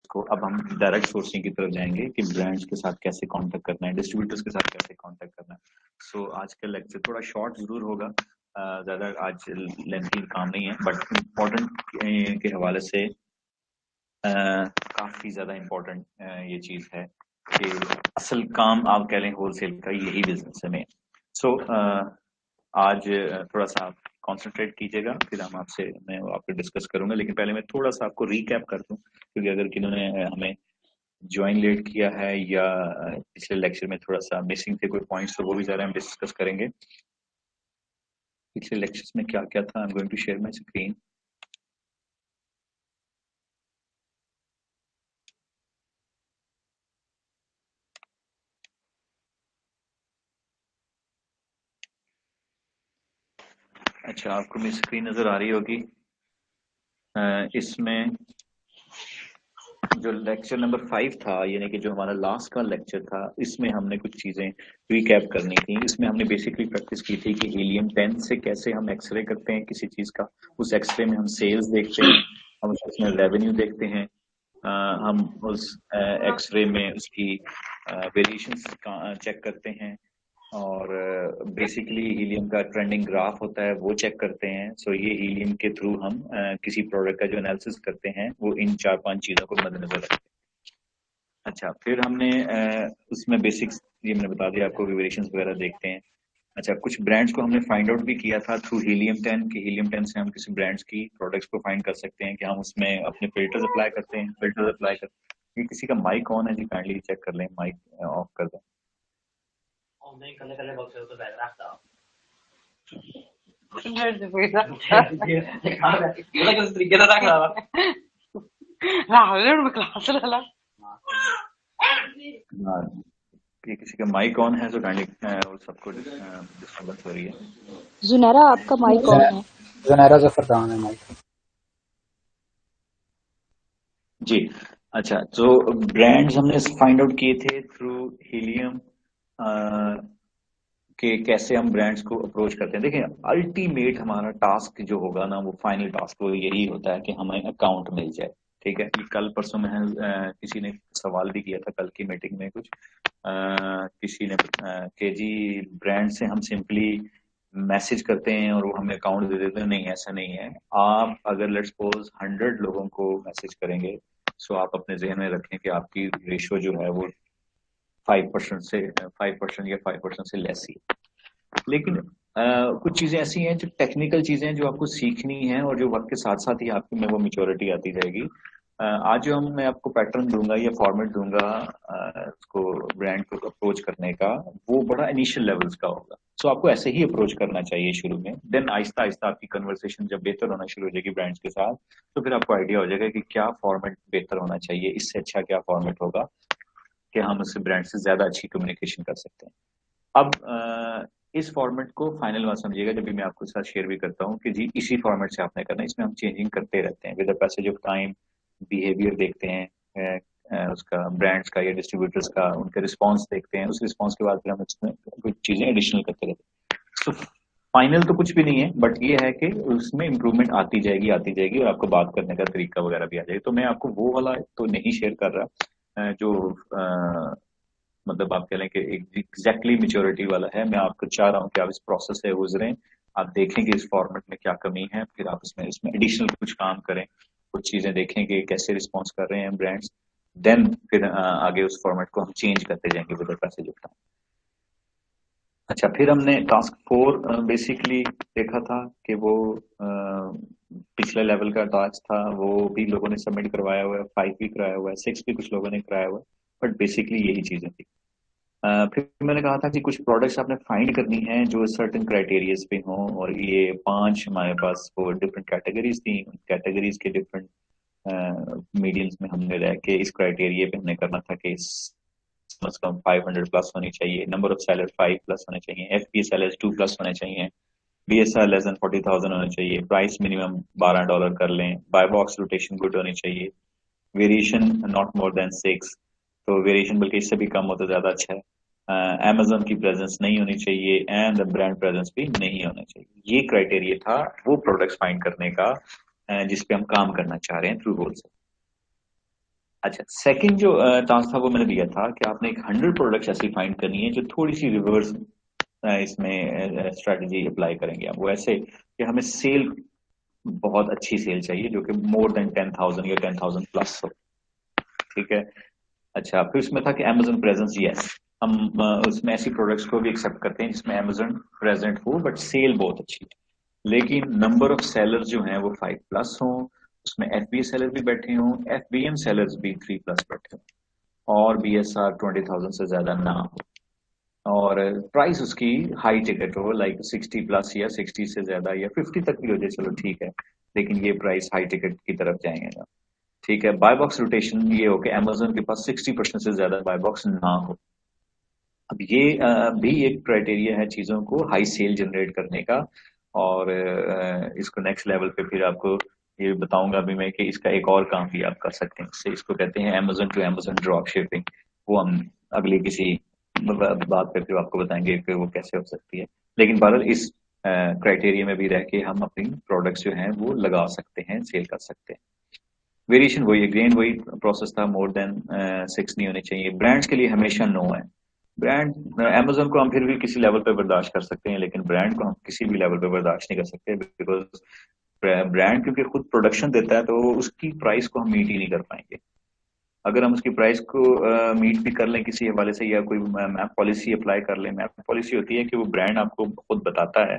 को अब हम डायरेक्ट सोर्सिंग की तरफ जाएंगे कि ब्रांड्स के साथ कैसे कांटेक्ट करना है, डिस्ट्रीब्यूटर्स के साथ कैसे कांटेक्ट करना है। सो आज का लेक्चर थोड़ा शॉर्ट जरूर होगा, ज्यादा आज लेंथी काम नहीं है, बट इम्पोर्टेंट के हवाले से काफी ज्यादा इम्पोर्टेंट ये चीज है कि असल काम आप कह लें होलसेल का यही बिजनेस है में। सो आज थोड़ा सा आप कॉन्सेंट्रेट कीजिएगा, फिर मैं आपको डिस्कस करूंगा, लेकिन पहले मैं थोड़ा सा आपको रिकैप कर दूं, क्योंकि अगर किन्होंने हमें ज्वाइन लेट किया है या पिछले लेक्चर में थोड़ा सा मिसिंग थे कोई पॉइंट्स, तो वो भी जरा हम डिस्कस करेंगे। पिछले लेक्चर्स में क्या क्या था। I am going to share my screen. अच्छा, आपको मेरी स्क्रीन नजर आ रही होगी। इसमें जो लेक्चर नंबर 5 था, यानी कि जो हमारा लास्ट का लेक्चर था, इसमें हमने कुछ चीजें रिकैप करनी थी। इसमें हमने बेसिकली प्रैक्टिस की थी कि हीलियम 10 से कैसे हम एक्सरे करते हैं किसी चीज का, उस एक्सरे में हम सेल्स देखते हैं, हम उसमें रेवेन्यू देखते हैं, हम उस एक्सरे में उसकी वेरिएशंस चेक करते हैं, और बेसिकली हीलियम का ट्रेंडिंग ग्राफ होता है वो चेक करते हैं। सो ये हीलियम के थ्रू हम किसी प्रोडक्ट का जो एनालिसिस करते हैं वो इन 4-5 चीजों को मद्देनजर रखते हैं। अच्छा, फिर हमने उसमें बेसिक्स ये मैंने बता दिया आपको, वेरिएशंस वगैरह देखते हैं। अच्छा, कुछ ब्रांड्स को हमने फाइंड आउट भी किया था थ्रू हीलियम 10 कि हीलियम 10 से हम किसी ब्रांड्स की प्रोडक्ट्स को फाइंड कर सकते हैं कि हम उसमें अपने फिल्टर्स अप्लाई करते हैं, ये किसी का माइक ऑन है जी, काइंडली चेक कर लें, माइक ऑफ कर दें। ये किसी का माइक ऑन है तो काइंडली सबको डिस्टर्बेंस हो रही है। जुनैरा, आपका माइक ऑन है। जुनैरा जफर का ऑन है माइक जी। अच्छा, तो ब्रांड्स हमने फाइंड आउट किए थे थ्रू हीलियम कि कैसे हम ब्रांड्स को अप्रोच करते हैं। देखिए, अल्टीमेट हमारा टास्क जो होगा ना, वो फाइनल टास्क वो यही होता है कि हमें अकाउंट मिल जाए। ठीक है, कल परसों में किसी ने सवाल भी किया था कल की मीटिंग में, कुछ किसी ने कि जी ब्रांड से हम सिंपली मैसेज करते हैं और वो हमें अकाउंट दे देते हैं। नहीं, ऐसा नहीं है। आप अगर लेट्स सपोज 100 लोगों को मैसेज करेंगे, सो आप अपने जहन में रखें कि आपकी रेशियो जो है वो 5% या 5% से लेस ही। लेकिन कुछ चीजें ऐसी हैं जो टेक्निकल चीजें हैं जो आपको सीखनी है, और जो वक्त के साथ साथ ही आपकी में वो मेच्योरिटी आती जाएगी। आज जो मैं आपको पैटर्न दूंगा या फॉर्मेट दूंगा उसको ब्रांड को अप्रोच करने का, वो बड़ा इनिशियल लेवल्स का होगा। सो आपको ऐसे ही अप्रोच करना चाहिए शुरू में, देन आहिस्ता आहिस्ता आपकी कन्वर्सेशन जब बेहतर होना शुरू हो जाएगी ब्रांड्स के साथ, तो फिर आपको आइडिया हो जाएगा कि क्या फॉर्मेट बेहतर होना चाहिए, इससे अच्छा क्या फॉर्मेट होगा कि हम उससे ब्रांड से ज्यादा अच्छी कम्युनिकेशन कर सकते हैं। अब इस फॉर्मेट को फाइनल बात समझिएगा, जब भी मैं आपके साथ शेयर भी करता हूँ कि जी इसी फॉर्मेट से आपने करना है। इसमें हम चेंजिंग करते रहते हैं with the passage of time, behaviour देखते हैं उसका, ब्रांड्स का या डिस्ट्रीब्यूटर्स का, उनके रिस्पॉन्स देखते हैं, उस रिस्पॉन्स के बाद फिर हम इसमें कुछ चीजें एडिशनल करते रहते हैं। तो फाइनल तो कुछ भी नहीं है, बट ये है कि उसमें इंप्रूवमेंट आती जाएगी और आपको बात करने का तरीका वगैरह भी आ जाएगा। तो मैं आपको वो वाला तो नहीं शेयर कर रहा जो मतलब आप कह लें कि एग्जैक्टली मेच्योरिटी वाला है। मैं आपको चाह रहा हूँ कि आप इस प्रोसेस से गुजरें, आप देखें कि इस फॉर्मेट में क्या कमी है, फिर आप इसमें एडिशनल कुछ काम करें, कुछ चीजें देखें कि कैसे रिस्पॉन्स कर रहे हैं ब्रांड्स, देन फिर आगे उस फॉर्मेट को हम चेंज करते जाएंगे with the passage of time. अच्छा, फिर हमने टास्क 4 बेसिकली देखा था कि वो पिछले लेवल का टास्क था, वो भी लोगों ने सबमिट करवाया हुआ है, 5 भी कराया हुआ है, 6 भी कुछ लोगों ने कराया हुआ है, बट बेसिकली यही चीजें थी। फिर मैंने कहा था कि कुछ प्रोडक्ट्स आपने फाइंड करनी है जो सर्टेन क्राइटेरियाज पे हों, और ये 5 हमारे पास वो डिफरेंट कैटेगरीज थी। कैटेगरीज के डिफरेंट मीडियम्स में हमने रह के इस क्राइटेरिया पे हमने करना था कि कम से कम 500 प्लस होनी चाहिए, नंबर ऑफ सेलर 5 प्लस होने चाहिए, एफपी सेलर्स 2 प्लस होने चाहिए, बीएसआर लेस देन 40,000 होने चाहिए, प्राइस मिनिमम $12 कर लें, बाय बॉक्स रोटेशन गुड होनी चाहिए, वेरिएशन नॉट मोर देन 6, तो वेरिएशन बल्कि इससे भी कम हो तो ज्यादा अच्छा है, अमेजोन की प्रेजेंस नहीं होनी चाहिए, एंड ब्रांड प्रेजेंस भी नहीं होना चाहिए। ये क्राइटेरिया था वो प्रोडक्ट्स फाइंड करने का जिसपे हम काम करना चाह रहे हैं थ्रू होलसेल। अच्छा, सेकंड जो टास्क था वो मैंने दिया था कि आपने एक 100 प्रोडक्ट्स ऐसी फाइंड करनी है जो थोड़ी सी रिवर्स इसमें स्ट्रेटजी अप्लाई करेंगे हम। वो ऐसे कि हमें सेल, बहुत अच्छी सेल चाहिए जो कि मोर देन 10,000 या 10,000 प्लस हो। ठीक है। अच्छा, फिर उसमें था कि Amazon प्रेजेंस, यस, हम उसमें ऐसी प्रोडक्ट्स को भी एक्सेप्ट करते हैं जिसमें Amazon प्रेजेंट हो बट सेल बहुत अच्छी है, लेकिन नंबर ऑफ सेलर्स जो हैं वो 5 प्लस हों, उसमें FBA सेलर भी बैठे हों, FBM सेलर्स भी 3 प्लस बैठे हों, और BSR 20,000 से ज्यादा ना हो, और प्राइस उसकी हाई टिकट हो, लाइक 60 प्लस या 60 से ज्यादा या 50 तक भी हो जाए, चलो ठीक है, लेकिन ये प्राइस हाई टिकट की तरफ जाएंगे ना। ठीक है। बाय बॉक्स रोटेशन ये हो कि Amazon के पास 60% से ज्यादा बाय बॉक्स ना हो। अब ये भी एक क्राइटेरिया है चीजों को हाई सेल जनरेट करने का, और इसको नेक्स्ट लेवल पे फिर आपको ये बताऊंगा अभी मैं कि इसका एक और काम भी आप कर सकते हैं इससे, इसको कहते हैं Amazon to Amazon drop shipping. वो हम अगली किसी बात पे फिर आपको बताएंगे कि वो कैसे हो सकती है, लेकिन बहरहाल इस क्राइटेरिया में भी रह के हम अपनी प्रोडक्ट्स जो हैं वो लगा सकते हैं, सेल कर सकते हैं। वेरिएशन वही, अगेन वही प्रोसेस था, मोर देन 6 नहीं होने चाहिए। ब्रांड्स के लिए हमेशा नो है। ब्रांड, Amazon को हम फिर भी किसी लेवल पे बर्दाश्त कर सकते हैं, लेकिन ब्रांड को हम किसी भी लेवल पे बर्दाश्त नहीं कर सकते, बिकॉज ब्रांड क्योंकि खुद प्रोडक्शन देता है तो उसकी प्राइस को हम मीट ही नहीं कर पाएंगे। अगर हम उसकी प्राइस को मीट भी कर लें किसी हवाले से, या कोई मैप पॉलिसी अप्लाई कर लें, मैप पॉलिसी होती है कि वो ब्रांड आपको खुद बताता है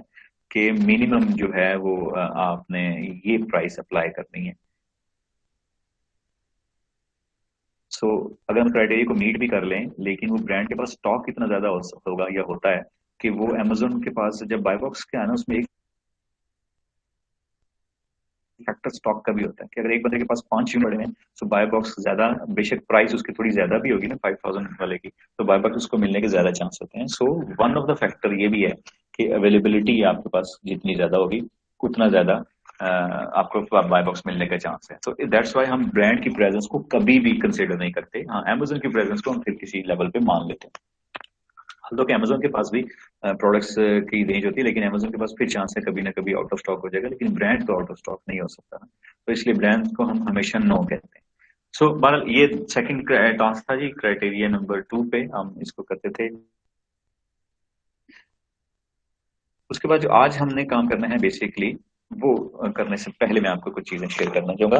कि मिनिमम जो है वो आपने ये प्राइस अप्लाई करनी है। सो अगर हम क्राइटेरिया को मीट भी कर लें, लेकिन वो ब्रांड के पास स्टॉक इतना ज्यादा होगा या होता है कि वो Amazon के पास जब बाय बॉक्स के आना, उसमें एक फैक्टर स्टॉक का भी होता है कि अगर एक बंदे के पास 5 यूनिट पड़े हैं तो बाय बॉक्स ज्यादा, बेशक प्राइस उसकी थोड़ी ज्यादा भी होगी ना 5,000 वाले की, तो बाय बॉक्स उसको मिलने के ज्यादा चांस होते हैं। So one of the factor ये भी है कि अवेलेबिलिटी आपके पास जितनी ज्यादा होगी उतना ज्यादा आपको बाय बॉक्स मिलने का चांस है। तो दैट्स वाई हम ब्रांड की प्रेजेंस को कभी भी कंसिडर नहीं करते। हाँ, Amazon की प्रेजेंस को हम फिर किसी लेवल पे मान लेते हैं। तो कि Amazon के पास भी प्रोडक्ट्स की रेंज होती है, लेकिन Amazon के पास फिर चांस है कभी ना कभी आउट ऑफ स्टॉक हो जाएगा, लेकिन ब्रांड तो आउट ऑफ स्टॉक नहीं हो सकता ना, तो इसलिए ब्रांड को हम हमेशा नो कहते हैं। सो बहरहाल ये सेकंड टास्क था जी, क्राइटेरिया नंबर 2 पे हम इसको करते थे। उसके बाद जो आज हमने काम करना है बेसिकली, वो करने से पहले मैं आपको कुछ चीजें शेयर करना चाहूंगा।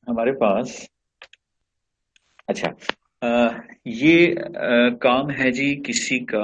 हमारे पास, अच्छा, ये काम है जी किसी का,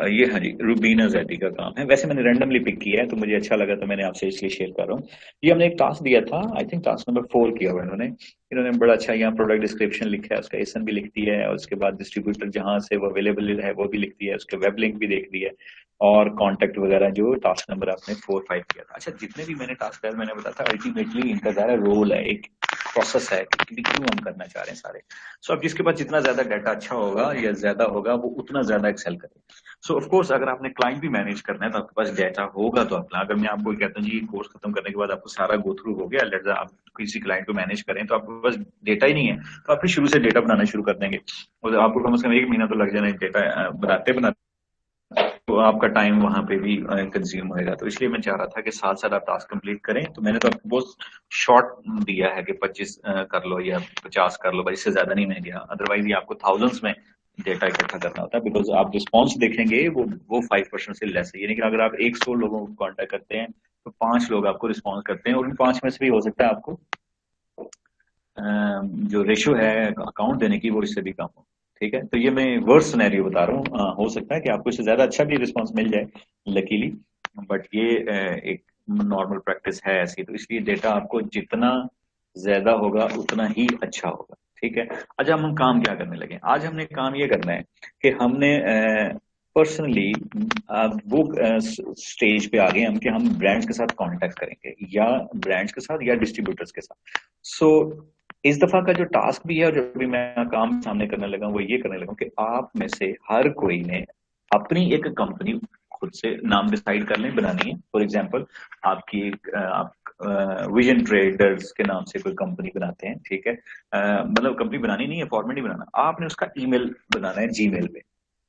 ये हाँ जी रूबीना जैदी का काम है। वैसे मैंने रैंडमली पिक किया है तो मुझे अच्छा लगा, तो मैंने आपसे इसलिए शेयर कर रहा हूँ। ये हमने एक टास्क दिया था, आई थिंक टास्क नंबर 4 किया हुआ इन्होंने बड़ा अच्छा यहाँ प्रोडक्ट डिस्क्रिप्शन लिखा है, उसका एसन भी लिख दिया है, और उसके बाद डिस्ट्रीब्यूटर जहां से वो अवेलेबल है वो भी लिख दिया है, उसके वेब लिंक भी देख दिया है, और कॉन्टेक्ट वगैरह जो टास्क नंबर आपने 4-5 किया था। अच्छा, जितने भी मैंने टास्क किया मैंने बताया था अल्टीमेटली इनका सारा रोल है, एक प्रोसेस है कि क्यों हम करना चाह रहे हैं सारे। सो अब जिसके पास जितना ज्यादा डाटा अच्छा होगा या ज्यादा होगा वो उतना ज्यादा एक्सेल करे। सो ऑफ कोर्स अगर आपने क्लाइंट भी मैनेज करना है तो आपके पास डाटा होगा, तो अपना, अगर मैं आपको कहता हूँ जी कोर्स खत्म करने के बाद आपको सारा गो थ्रू हो गया, लेट्स आप किसी क्लाइंट को मैनेज करें तो आपके पास डेटा ही नहीं है, तो आप फिर शुरू से डेटा बनाना शुरू कर देंगे, और आपको कम से कम 1 महीना तो लग जाना डेटा बनाते बनाते, तो आपका टाइम वहां पे भी कंज्यूम होएगा। तो इसलिए मैं चाह रहा था कि साथ साथ आप टास्क कंप्लीट करें, तो मैंने तो आपको बहुत शॉर्ट दिया है कि 25 कर लो या 50 कर लो, भाई इससे ज्यादा नहीं मैं गया, अदरवाइज ये आपको थाउजेंड्स में डेटा इकट्ठा करना होता है, बिकॉज आप रिस्पॉन्स देखेंगे वो 5% से लेस है, यानी कि अगर आप 100 लोगों को कॉन्टेक्ट करते हैं तो 5 लोग आपको रिस्पॉन्स करते हैं, और उन 5 में से भी हो सकता है आपको जो रेशियो है अकाउंट देने की वो इससे भी कम हो। ठीक है, तो ये मैं वर्स्ट सिनेरियो बता रहा हूँ, हो सकता है कि आपको इससे ज्यादा अच्छा भी रिस्पॉन्स मिल जाए लकीली, बट ये एक नॉर्मल प्रैक्टिस है ऐसी, तो इसलिए डेटा आपको जितना ज्यादा होगा उतना ही अच्छा होगा। ठीक है। अच्छा, हम काम क्या करने लगे, आज हमने काम ये करना है कि हमने पर्सनली वो स्टेज पे आ गए हम कि हम ब्रांड्स के साथ कांटेक्ट करेंगे, या ब्रांड्स के साथ या डिस्ट्रीब्यूटर्स के साथ। सो इस दफा का जो टास्क भी है और जो भी मैं काम सामने करने लगा हूं वो ये करने लगा हूं कि आप में से हर कोई ने अपनी एक कंपनी खुद से नाम डिसाइड कर लें बनानी है। फॉर एग्जांपल आपकी एक आप विजन ट्रेडर्स के नाम से कोई कंपनी बनाते हैं, ठीक है, मतलब कंपनी बनानी नहीं है, फॉर्मेट ही बनाना, आपने उसका ईमेल बनाना है जीमेल पे।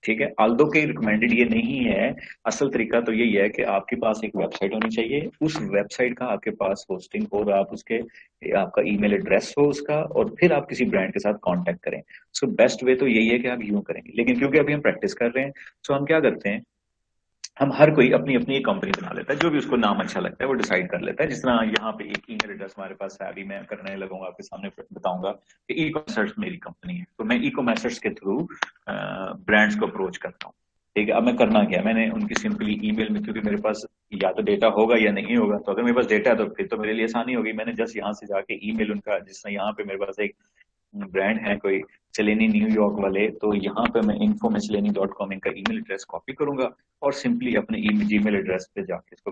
ठीक है, आल्दो के रिकमेंडेड ये नहीं है। असल तरीका तो यही है कि आपके पास एक वेबसाइट होनी चाहिए, उस वेबसाइट का आपके पास होस्टिंग हो, और आप उसके आपका ईमेल एड्रेस हो उसका, और फिर आप किसी ब्रांड के साथ कांटेक्ट करें। सो बेस्ट वे तो यही है कि आप यूं करेंगे, लेकिन क्योंकि अभी हम प्रैक्टिस कर रहे हैं, सो हम क्या करते हैं, हम हर कोई अपनी अपनी एक कंपनी बना लेता है, जो भी उसको नाम अच्छा लगता है वो डिसाइड कर लेता है। जिस तरह यहाँ पे एक ईमेल एड्रेस हमारे पास है, अभी मैं करने लगूंगा, आपके सामने बताऊंगा कि ई कॉमर्स मेरी कंपनी है, तो मैं ई कॉमर्स के थ्रू ब्रांड्स को अप्रोच करता हूँ। ठीक है, अब मैं करना क्या, मैंने उनकी सिंपली ईमेल में, क्योंकि मेरे पास या तो डेटा होगा या नहीं होगा, तो अगर मेरे पास डेटा है तो फिर तो मेरे लिए आसानी होगी। मैंने जस्ट यहाँ से जाके ईमेल उनका, जिस तरह यहाँ पे मेरे पास एक ब्रांड है कोई सेलेनी न्यूयॉर्क वाले, तो यहाँ पे मैं info@seleni.com इनका ईमेल एड्रेस कॉपी करूंगा और सिंपली अपने जीमेल एड्रेस पे जाके इसको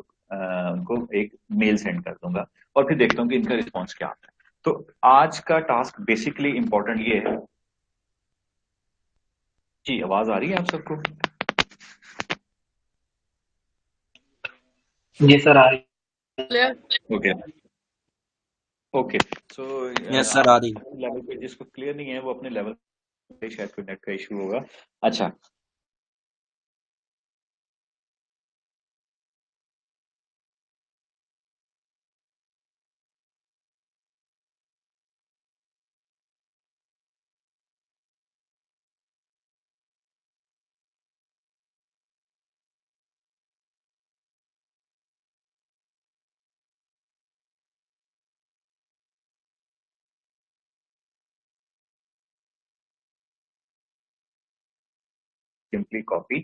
उनको एक मेल सेंड कर दूंगा, और फिर देखता हूँ कि इनका रिस्पॉन्स क्या आता है। तो आज का टास्क बेसिकली इंपॉर्टेंट ये है। जी, आवाज आ रही है आप सबको? जी सर, आ रही। Okay okay. So yes sir, आ रही। लेवल पे जिसको क्लियर नहीं है वो अपने लेवल पे, शायद कोई नेट का इशू होगा। अच्छा, सिंपली कॉपी,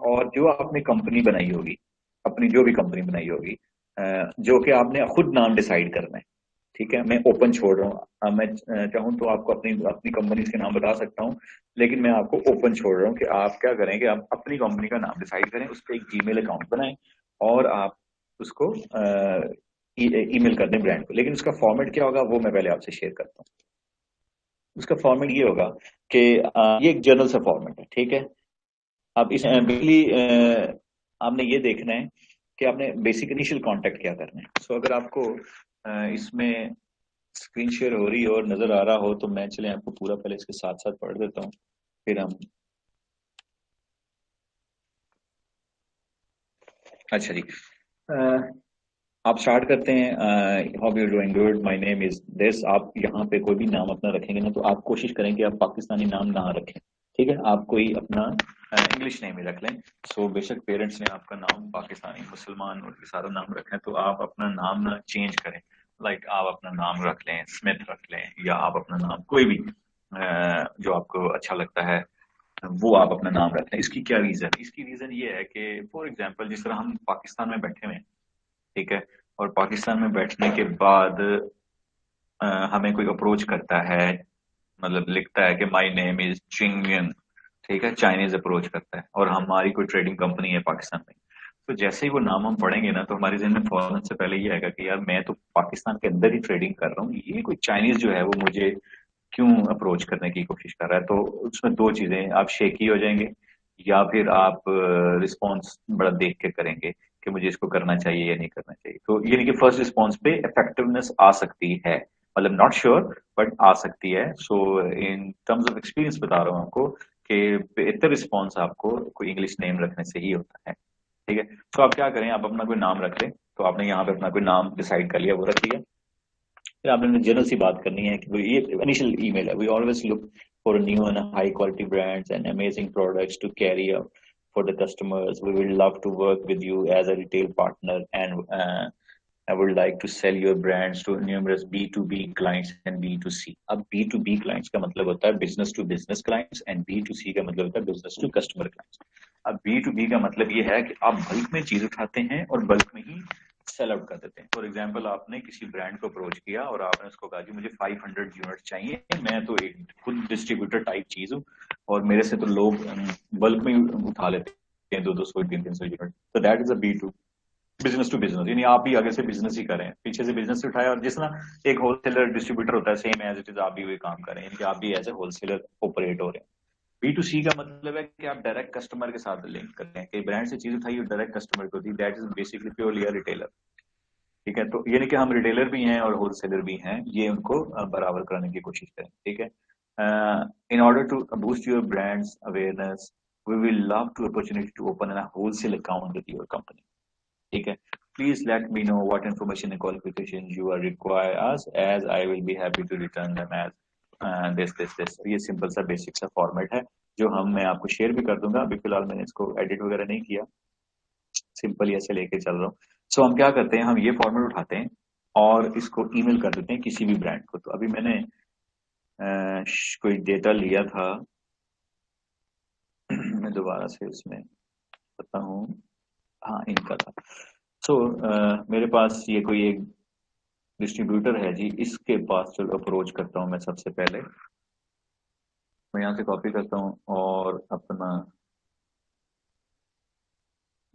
और जो आपने कंपनी बनाई होगी, अपनी जो भी कंपनी बनाई होगी, जो कि आपने खुद नाम डिसाइड करना है। ठीक है, मैं ओपन छोड़ रहा हूँ, मैं चाहूँ तो आपको अपनी अपनी कंपनी के नाम बता सकता हूँ, लेकिन मैं आपको ओपन छोड़ रहा हूँ कि आप क्या करें कि आप अपनी कंपनी का नाम डिसाइड करें, उस पर एक जीमेल अकाउंट बनाएं, और आप उसको ईमेल कर दें ब्रांड को। लेकिन उसका फॉर्मेट क्या होगा वो मैं पहले आपसे शेयर करता हूँ। उसका फॉर्मेट ये होगा कि ये एक जर्नल सा फॉर्मेट है। ठीक है, अब इस बेसिकली आपने ये देखना है कि आपने बेसिक इनिशियल कांटेक्ट क्या करना है। सो अगर आपको इसमें स्क्रीन शेयर हो रही है और नजर आ रहा हो तो मैं चले आपको पूरा पहले इसके साथ साथ पढ़ देता हूँ, फिर हम। अच्छा जी, आप स्टार्ट करते हैं। How you doing, good, my name is this. आप यहाँ पे कोई भी नाम अपना रखेंगे ना, तो आप कोशिश करें कि आप पाकिस्तानी नाम ना रखें। ठीक है, आप कोई अपना इंग्लिश नेम ही रख लें। सो बेशक पेरेंट्स ने आपका नाम पाकिस्तानी मुसलमान और सारा नाम रखा है, तो आप अपना नाम ना चेंज करें। लाइक आप अपना नाम रख लें, स्मिथ रख लें, या आप अपना नाम कोई भी जो आपको अच्छा लगता है वो आप अपना नाम रख लें। इसकी क्या रीजन, इसकी रीजन ये है कि फॉर एग्जाम्पल जिस तरह हम पाकिस्तान में बैठे हुए हैं, ठीक है, और पाकिस्तान में बैठने के बाद हमें कोई अप्रोच करता है, मतलब लिखता है कि माय नेम इज चिंगयन, ठीक है, चाइनीज अप्रोच करता है, और हमारी कोई ट्रेडिंग कंपनी है पाकिस्तान में, तो जैसे ही वो नाम हम पढ़ेंगे ना, तो हमारे जहन में फौरन से पहले ये आएगा कि यार मैं तो पाकिस्तान के अंदर ही ट्रेडिंग कर रहा हूँ, ये कोई चाइनीज जो है वो मुझे क्यों अप्रोच करने की कोशिश कर रहा है। तो उसमें दो चीजें, आप शेकी हो जाएंगे, या फिर आप रिस्पॉन्स बड़ा देख के करेंगे कि मुझे इसको करना चाहिए या नहीं करना चाहिए। तो यानी कि फर्स्ट रिस्पॉन्स पे इफेक्टिवनेस आ सकती है, मतलब नॉट श्योर बट आ सकती है। सो इन टर्म्स ऑफ एक्सपीरियंस बता रहा हूँ आपको कि बेहतर रिस्पॉन्स आपको कोई इंग्लिश नेम रखने से ही होता है। ठीक है, तो आप क्या करें, आप अपना कोई नाम रख लें। तो आपने यहाँ पे अपना कोई नाम डिसाइड कर लिया, वो रख लिया। फिर आपने जनरल सी बात करनी है कि ये इनिशियल ईमेल है, we always look for new and high quality brands and amazing products to carry up for the customers. We will love to work with you as a retail partner, and I would like to sell your brands to numerous B2B clients and B2C. अब B2B clients का मतलब होता है business to business clients, and B2C का मतलब होता है business to customer clients. अब B2B का मतलब ये है कि आप बल्क में चीज उठाते हैं और बल्क में ही सेल आउट कर देते हैं। फॉर एग्जाम्पल, आपने किसी ब्रांड को अप्रोच किया और आपने उसको कहा कि मुझे 500 यूनिट चाहिए, मैं तो एक खुद डिस्ट्रीब्यूटर टाइप चीज हूँ और मेरे से तो लोग बल्क में उठा लेते हैं 200 300 यूनिट। तो that is a B2, business to business, यानी आप भी आगे से बिजनेस ही करें, पीछे से बिजनेस उठाया, और जिस तरह एक होलसेलर डिस्ट्रीब्यूटर होता है, सेम एज इट इज आप भी वही काम करें, यानी कि आप भी एज ए होलसेलर ऑपरेट हो रहे हैं। B2C का मतलब है कि आप डायरेक्ट कस्टमर के साथ लिंक करते हैं, कि ब्रांड से चीज उठाई और डायरेक्ट कस्टमर को दी, that is basically purely a retailer. ठीक है, तो यानी कि हम रिटेलर भी हैं और होलसेलर भी हैं, ये उनको बराबर कराने की कोशिश करें। ठीक है, in order to boost your brands awareness we will love to opportunity to open an wholesale account with your company. ठीक है, please let me know what information and qualification you are require us as I will be happy to return them as this. ये simple सा basic सा format है जो मैं आपको share भी कर दूंगा। अभी फिलहाल मैंने इसको एडिट वगैरह नहीं किया, सिंपल ऐसे लेके चल रहा हूँ। सो हम क्या करते हैं, हम ये फॉर्मेट उठाते हैं और इसको ईमेल कर देते हैं किसी भी ब्रांड को। तो अभी मैंने कोई डेटा लिया था, मैं दोबारा से उसमें पता हूँ, हाँ इनका था। सो मेरे पास ये कोई एक डिस्ट्रीब्यूटर है जी, इसके पास चलो अप्रोच करता हूँ मैं। सबसे पहले मैं यहाँ से कॉपी करता हूँ और अपना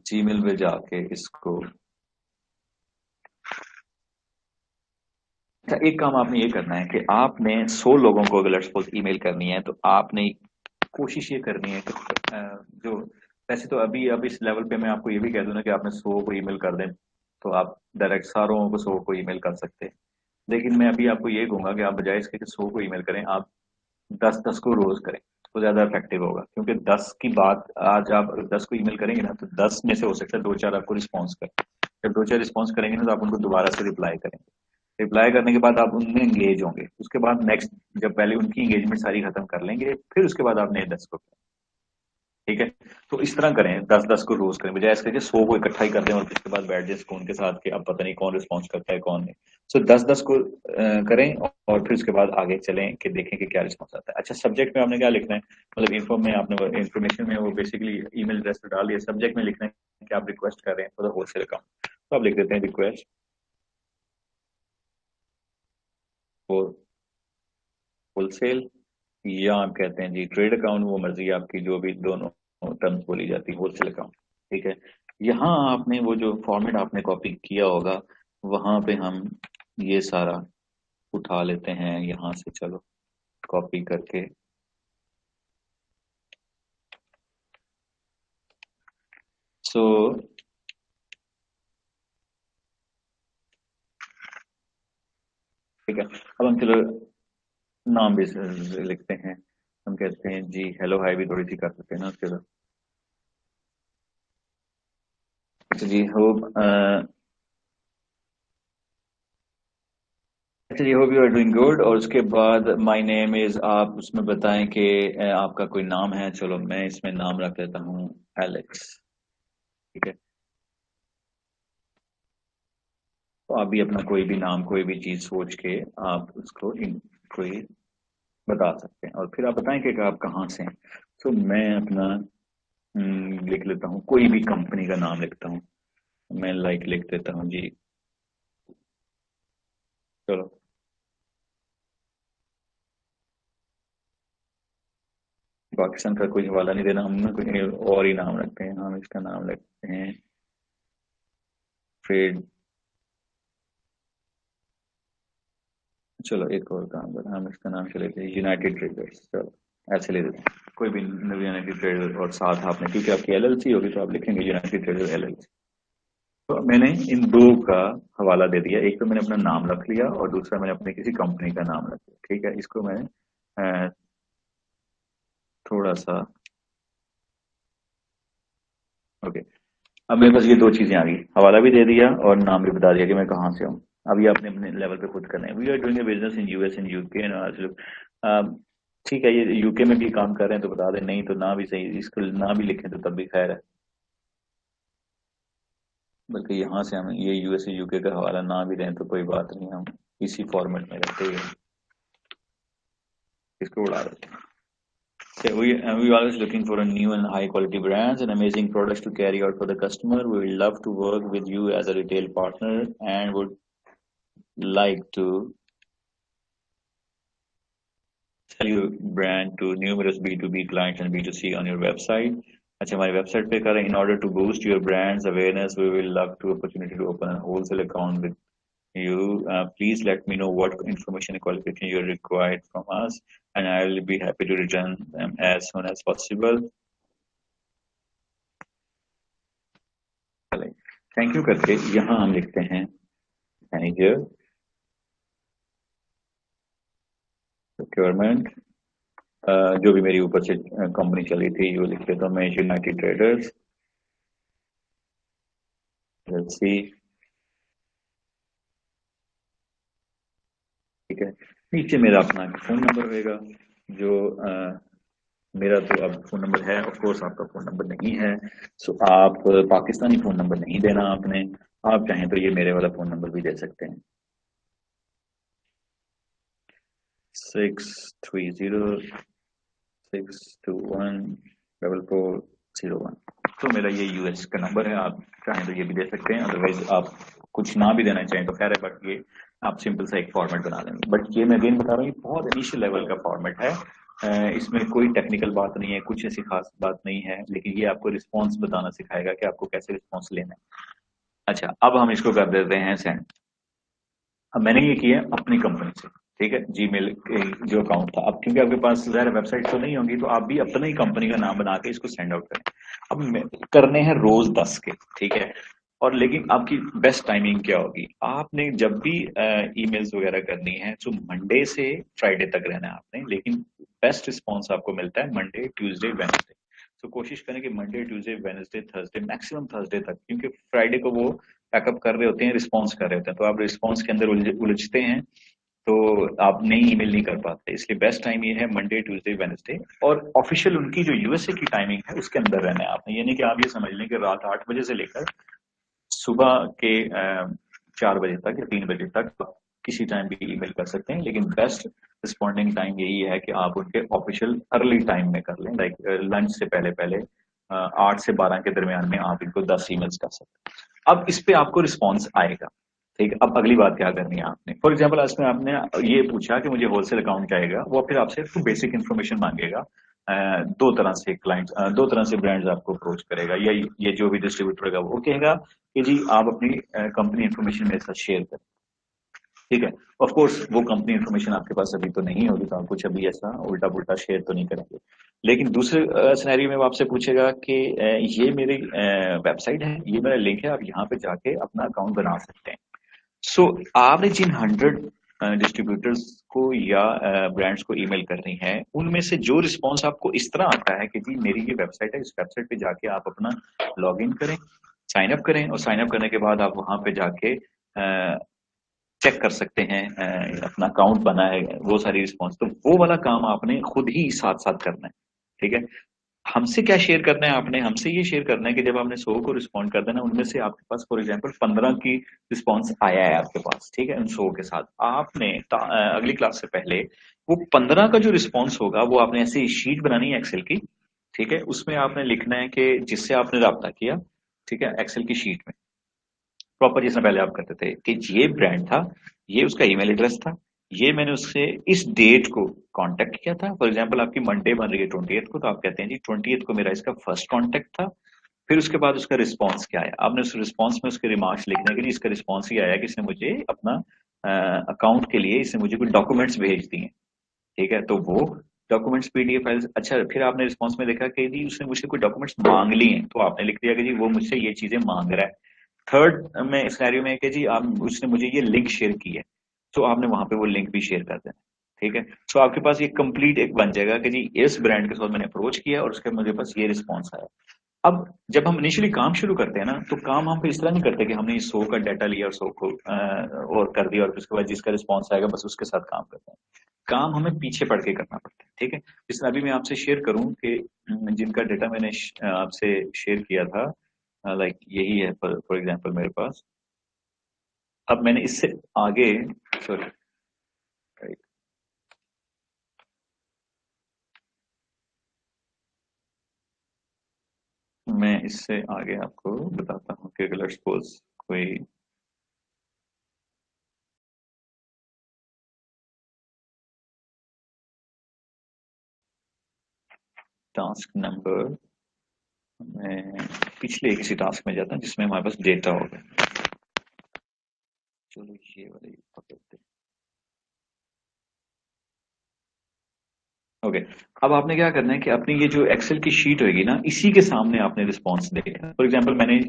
जीमेल पे जाके इसको, अच्छा एक काम आपने ये करना है कि आपने 100 लोगों को अगर लेट्स सपोज ईमेल करनी है तो आपने कोशिश ये करनी है कि जो वैसे तो अभी अब इस लेवल पे मैं आपको ये भी कह दूं ना कि आपने 100 को ईमेल कर दें तो आप डायरेक्ट सारों को 100 को ईमेल कर सकते हैं। लेकिन मैं अभी आपको ये कहूंगा कि आप बजाय इसके कि 100 को ईमेल करें, आप 10-10 को रोज करें तो ज्यादा इफेक्टिव होगा। क्योंकि 10 की बात, आज आप 10 को ईमेल करेंगे ना तो 10 में से हो सकता है 2-4 आपको रिस्पॉन्स करें। जब 2-4 रिस्पॉन्स करेंगे ना तो आप उनको दोबारा से रिप्लाई करेंगे। रिप्लाई करने के बाद आप उनमें एंगेज होंगे, उसके बाद नेक्स्ट जब पहले उनकी एंगेजमेंट सारी खत्म कर लेंगे फिर उसके बाद आप नए 10 को करें। ठीक है, तो इस तरह करें, 10-10 को रोज करें, बजाय इसके 100 को इकट्ठा ही कर दें और उसके बाद बैठ जाए सुकून के साथ कि अब पता नहीं कौन रिस्पॉन्स करता है कौन नहीं। सो 10-10 को करें और फिर उसके बाद आगे चलें कि देखें कि क्या रिस्पॉन्स आता है। अच्छा, सब्जेक्ट में आपने क्या लिखना है, मतलब इन्फॉर्म में आपने इन्फॉर्मेशन में वो बेसिकली ईमेल एड्रेस तो डाल दिया, सब्जेक्ट में लिखना है कि आप रिक्वेस्ट कर रहे हैं फॉर द होलसेल अकाउंट। तो आप लिख देते हैं रिक्वेस्ट फॉर होलसेल, या आप कहते हैं जी ट्रेड अकाउंट, वो मर्जी आपकी, जो भी दोनों टर्म्स बोली जाती है, होलसेल अकाउंट। ठीक है, यहाँ आपने वो जो फॉर्मेट आपने कॉपी किया होगा वहां पे हम ये सारा उठा लेते हैं यहाँ से, चलो कॉपी करके। सो ठीक है, अब हम चलो नाम भी लिखते हैं। हम कहते हैं जी हेलो हाय भी थोड़ी सी कर सकते हैं ना, चलो। अच्छा जी होप, अच्छा जी hope you are doing good. और उसके बाद माय नेम इज, आप उसमें बताएं कि आपका कोई नाम है। चलो मैं इसमें नाम रख देता हूँ एलेक्स। ठीक है, तो आप भी अपना कोई भी नाम कोई भी चीज सोच के आप उसको कोई बता सकते हैं और फिर आप बताएं कि आप कहाँ से हैं। तो मैं अपना लिख लेता हूँ, कोई भी कंपनी का नाम लिखता हूँ। मैं लिख देता हूँ जी, चलो पाकिस्तान का कोई हवाला नहीं देना, हम कोई और ही नाम रखते हैं। हम इसका नाम रखते हैं ट्रेड, चलो एक और काम करें, हम इसका नाम चले थे यूनाइटेड ट्रेडर्स। चलो ऐसे ले देते हैं कोई भी यूनाइटेड ट्रेडर, और साथ आपने क्योंकि आपकी एलएलसी होगी तो आप लिखेंगे यूनाइटेड ट्रेडर एलएलसी। तो मैंने इन दो का हवाला दे दिया, एक तो मैंने अपना नाम रख लिया और दूसरा मैंने अपने किसी कंपनी का नाम रख लिया। ठीक है, इसको मैं थोड़ा सा, ओके। अब मेरे पास ये दो चीजें आ गई, हवाला भी दे दिया और नाम भी बता दिया कि मैं कहाँ से हूँ। अभी आपने अपने लेवल पे खुद करना है। We are doing a business in US and UK and, ठीक है, ये यूके में भी काम कर रहे हैं तो बता दें, नहीं तो ना भी सही, इसको ना भी लिखें तो तब भी खैर है। बल्कि यहाँ से हम ये यूएस यूके का हवाला ना भी दें तो कोई बात नहीं, हम इसी फॉर्मेट में रहते हैं, इसको उड़ा देते हैं। Okay, we always looking for a new and high quality brands and amazing products to carry out for the customer. We would love to work with you as a retail partner and would like to sell your brand to numerous B2B clients and B2C on your website. अच्छा, हमारी website पे करें। In order to boost your brand's awareness, we will love to opportunity to open a wholesale account with you. Please let me know what information and qualification you required from us, and I will be happy to return them as soon as possible. Thank you करके यहाँ हम लिखते हैं manager procurement जो भी मेरी ऊपर से कंपनी चली थी वो लिख देता हूँ मैं, यूनाइटेड ट्रेडर्स एलसी। ठीक है, नीचे मेरा अपना फोन नंबर होगा, जो मेरा तो अब फोन नंबर है, ऑफ कोर्स आपका फोन नंबर नहीं है, सो आप पाकिस्तानी फोन नंबर नहीं देना आपने। आप चाहें तो ये मेरे वाला फोन नंबर भी दे सकते हैं, 6306214401। तो मेरा ये यूएस का नंबर है, आप चाहें तो ये भी दे सकते हैं, अदरवाइज आप कुछ ना भी देना चाहें तो खैर है, बट ये आप सिंपल सा एक फॉर्मेट बना लेंगे। बट ये मैं अगेन बता रहा हूँ, ये बहुत इनिशियल लेवल का फॉर्मेट है, इसमें कोई टेक्निकल बात नहीं है, कुछ ऐसी खास बात नहीं है, लेकिन ये आपको रिस्पॉन्स बताना सिखाएगा कि आपको कैसे रिस्पॉन्स लेना है। अच्छा, अब हम इसको कर देते हैं सेंड। अब मैंने ये किया अपनी कंपनी से, ठीक है, जीमेल जो अकाउंट था। अब क्योंकि आपके पास ज़ाहिर वेबसाइट तो नहीं होगी, तो आप भी अपना ही कंपनी का नाम बना के इसको सेंड आउट करें। करने हैं रोज 10 के, ठीक है। और लेकिन आपकी बेस्ट टाइमिंग क्या होगी, आपने जब भी ईमेल्स वगैरह करनी है तो मंडे से फ्राइडे तक रहना है आपने, लेकिन बेस्ट रिस्पॉन्स आपको मिलता है मंडे ट्यूसडे वेडनेसडे। तो कोशिश करें कि Monday Tuesday Wednesday Thursday, maximum Thursday तक, क्योंकि फ्राइडे को वो पैकअप कर रहे होते हैं, रिस्पॉन्स कर रहे होते हैं, तो आप रिस्पॉन्स के अंदर उलझते हैं, तो आप नई ईमेल नहीं कर पाते। इसलिए बेस्ट टाइम ये है मंडे ट्यूसडे वेडनेसडे, और ऑफिशियल उनकी जो यूएसए की टाइमिंग है उसके अंदर रहना है आपने। ये नहीं कि आप ये समझ लें कि रात 8 बजे से लेकर सुबह के 4 बजे तक या 3 बजे तक किसी टाइम भी ईमेल कर सकते हैं, लेकिन बेस्ट रिस्पॉन्डिंग टाइम यही है कि आप उनके ऑफिशियल अर्ली टाइम में कर लें, लाइक लंच से पहले पहले 8 से 12 के दरमियान में आप इनको 10 ईमेल्स कर सकते हैं। अब इस पे आपको रिस्पॉन्स आएगा, ठीक है। अब अगली बात क्या करनी है आपने, फॉर एग्जाम्पल इसमें आपने ये पूछा कि मुझे होलसेल अकाउंट चाहिएगा, वो फिर आपसे बेसिक इन्फॉर्मेशन मांगेगा। दो तरह से क्लाइंट, दो तरह से ब्रांड्स आपको अप्रोच करेगा, या ये जो भी डिस्ट्रीब्यूटर होगा वो कहेगा कि जी आप अपनी कंपनी इन्फॉर्मेशन मेरे साथ शेयर करें, ठीक है। ऑफ कोर्स वो कंपनी इन्फॉर्मेशन आपके पास अभी तो नहीं होगी, तो आप कुछ अभी ऐसा उल्टा पुल्टा शेयर तो नहीं करेंगे। लेकिन दूसरे सिनेरियो में वो आपसे पूछेगा कि ये मेरी वेबसाइट है, ये मेरा लिंक है, आप यहाँ पे जाके अपना अकाउंट बना सकते हैं। सो आपने जिन 100 डिस्ट्रीब्यूटर्स को या ब्रांड्स को ईमेल करनी है, उनमें से जो रिस्पॉन्स आपको इस तरह आता है कि जी मेरी ये वेबसाइट है, इस वेबसाइट पे जाके आप अपना लॉग इन करें, साइन अप करें, और साइन अप करने के बाद आप वहां पे जाके चेक कर सकते हैं अपना अकाउंट बना है, वो सारी रिस्पॉन्स, तो वो वाला काम आपने खुद ही साथ साथ करना है, ठीक है। हमसे क्या शेयर करना है आपने, हमसे ये शेयर करना है कि जब आपने 100 को रिस्पॉन्ड कर देना, उनमें से आपके पास फॉर एग्जांपल 15 की रिस्पॉन्स आया है आपके पास, ठीक है, उन 100 के साथ आपने अगली क्लास से पहले वो 15 का जो रिस्पॉन्स होगा वो आपने ऐसी शीट बनानी है एक्सेल की, ठीक है। उसमें आपने लिखना है कि जिससे आपने राब्ता किया, ठीक है, एक्सेल की शीट में प्रॉपर जिसमें पहले आप करते थे कि ये ब्रांड था, ये उसका ईमेल एड्रेस था, ये मैंने उससे इस डेट को कांटेक्ट किया था। फॉर एग्जांपल आपकी मंडे बन रही है 20th को, तो आप कहते हैं जी 20th को मेरा इसका फर्स्ट कांटेक्ट था। फिर उसके बाद उसका रिस्पॉन्स क्या आया, आपने उस रिस्पॉन्स में उसके रिमार्क्स लिखने के लिए, इसका रिस्पॉन्स ये आया कि इसने मुझे अपना अकाउंट के लिए इसने मुझे कुछ डॉक्यूमेंट्स भेज दिए, ठीक है, तो वो डॉक्यूमेंट्स पीडीएफ फाइल्स। अच्छा, फिर आपने रिस्पॉन्स में देखा कि जी उसने मुझसे कुछ डॉक्यूमेंट्स मांग लिए हैं, तो आपने लिख दिया कि जी वो मुझसे ये चीजें मांग रहा है। थर्ड में सिनेरियो में कि जी आप उसने मुझे ये लिंक शेयर की है, तो आपने वहां पे वो लिंक भी शेयर कर देना, ठीक है। तो आपके पास ये कंप्लीट एक बन जाएगा कि जी इस ब्रांड के साथ मैंने अप्रोच किया और उसके मुझे पास ये रिस्पॉन्स आया। अब जब हम इनिशियली काम शुरू करते हैं ना, तो काम हम इस तरह नहीं करते कि हमने 100 का डाटा लिया और 100 को और कर दिया, और उसके बाद जिसका रिस्पॉन्स आएगा बस उसके साथ काम करते हैं। काम हमें पीछे पड़ के करना पड़ता है, ठीक है। जिस अभी मैं आपसे शेयर करूं कि जिनका डाटा मैंने आपसे शेयर किया था, लाइक यही है फॉर एग्जांपल मेरे पास। अब मैंने इससे आगे, सॉरी, मैं इससे आगे आपको बताता हूँ कि अगर सपोज कोई टास्क नंबर, मैं पिछले किसी टास्क में जाता हूँ जिसमें हमारे पास डेटा होगा। चलो ये वाले पकड़ते हैं। ओके, अब आपने क्या करना है कि अपनी ये जो एक्सेल की शीट होगी ना, इसी के सामने आपने रिस्पॉन्स देना। फॉर एग्जांपल मैंने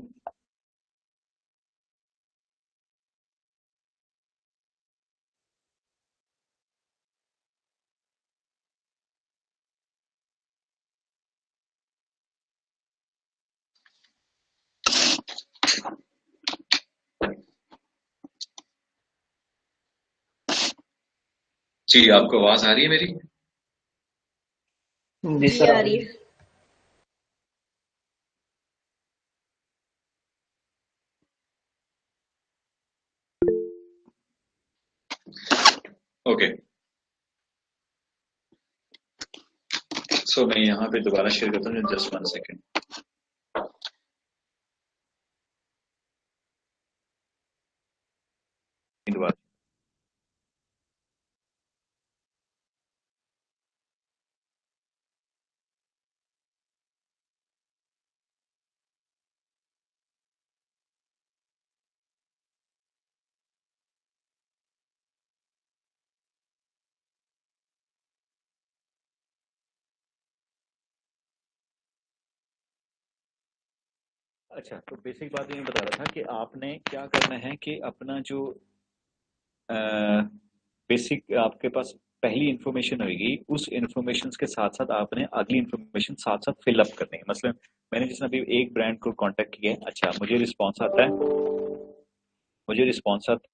जी, आपको आवाज आ रही है मेरी? जी जी सर आ आ रही रही है। है। ओके, सो मैं यहाँ पे दोबारा शेयर करता हूँ, जस्ट 1 सेकेंड। दोबारा अच्छा, तो बेसिक बात ये बता रहा था कि आपने क्या करना है कि अपना जो बेसिक आपके पास पहली इंफॉर्मेशन होगी, उस इंफॉर्मेशन के साथ साथ आपने अगली इंफॉर्मेशन साथ साथ फिल अप करनी है। मतलब मैंने जिसने अभी एक ब्रांड को कांटेक्ट किया है, अच्छा मुझे रिस्पॉन्स आता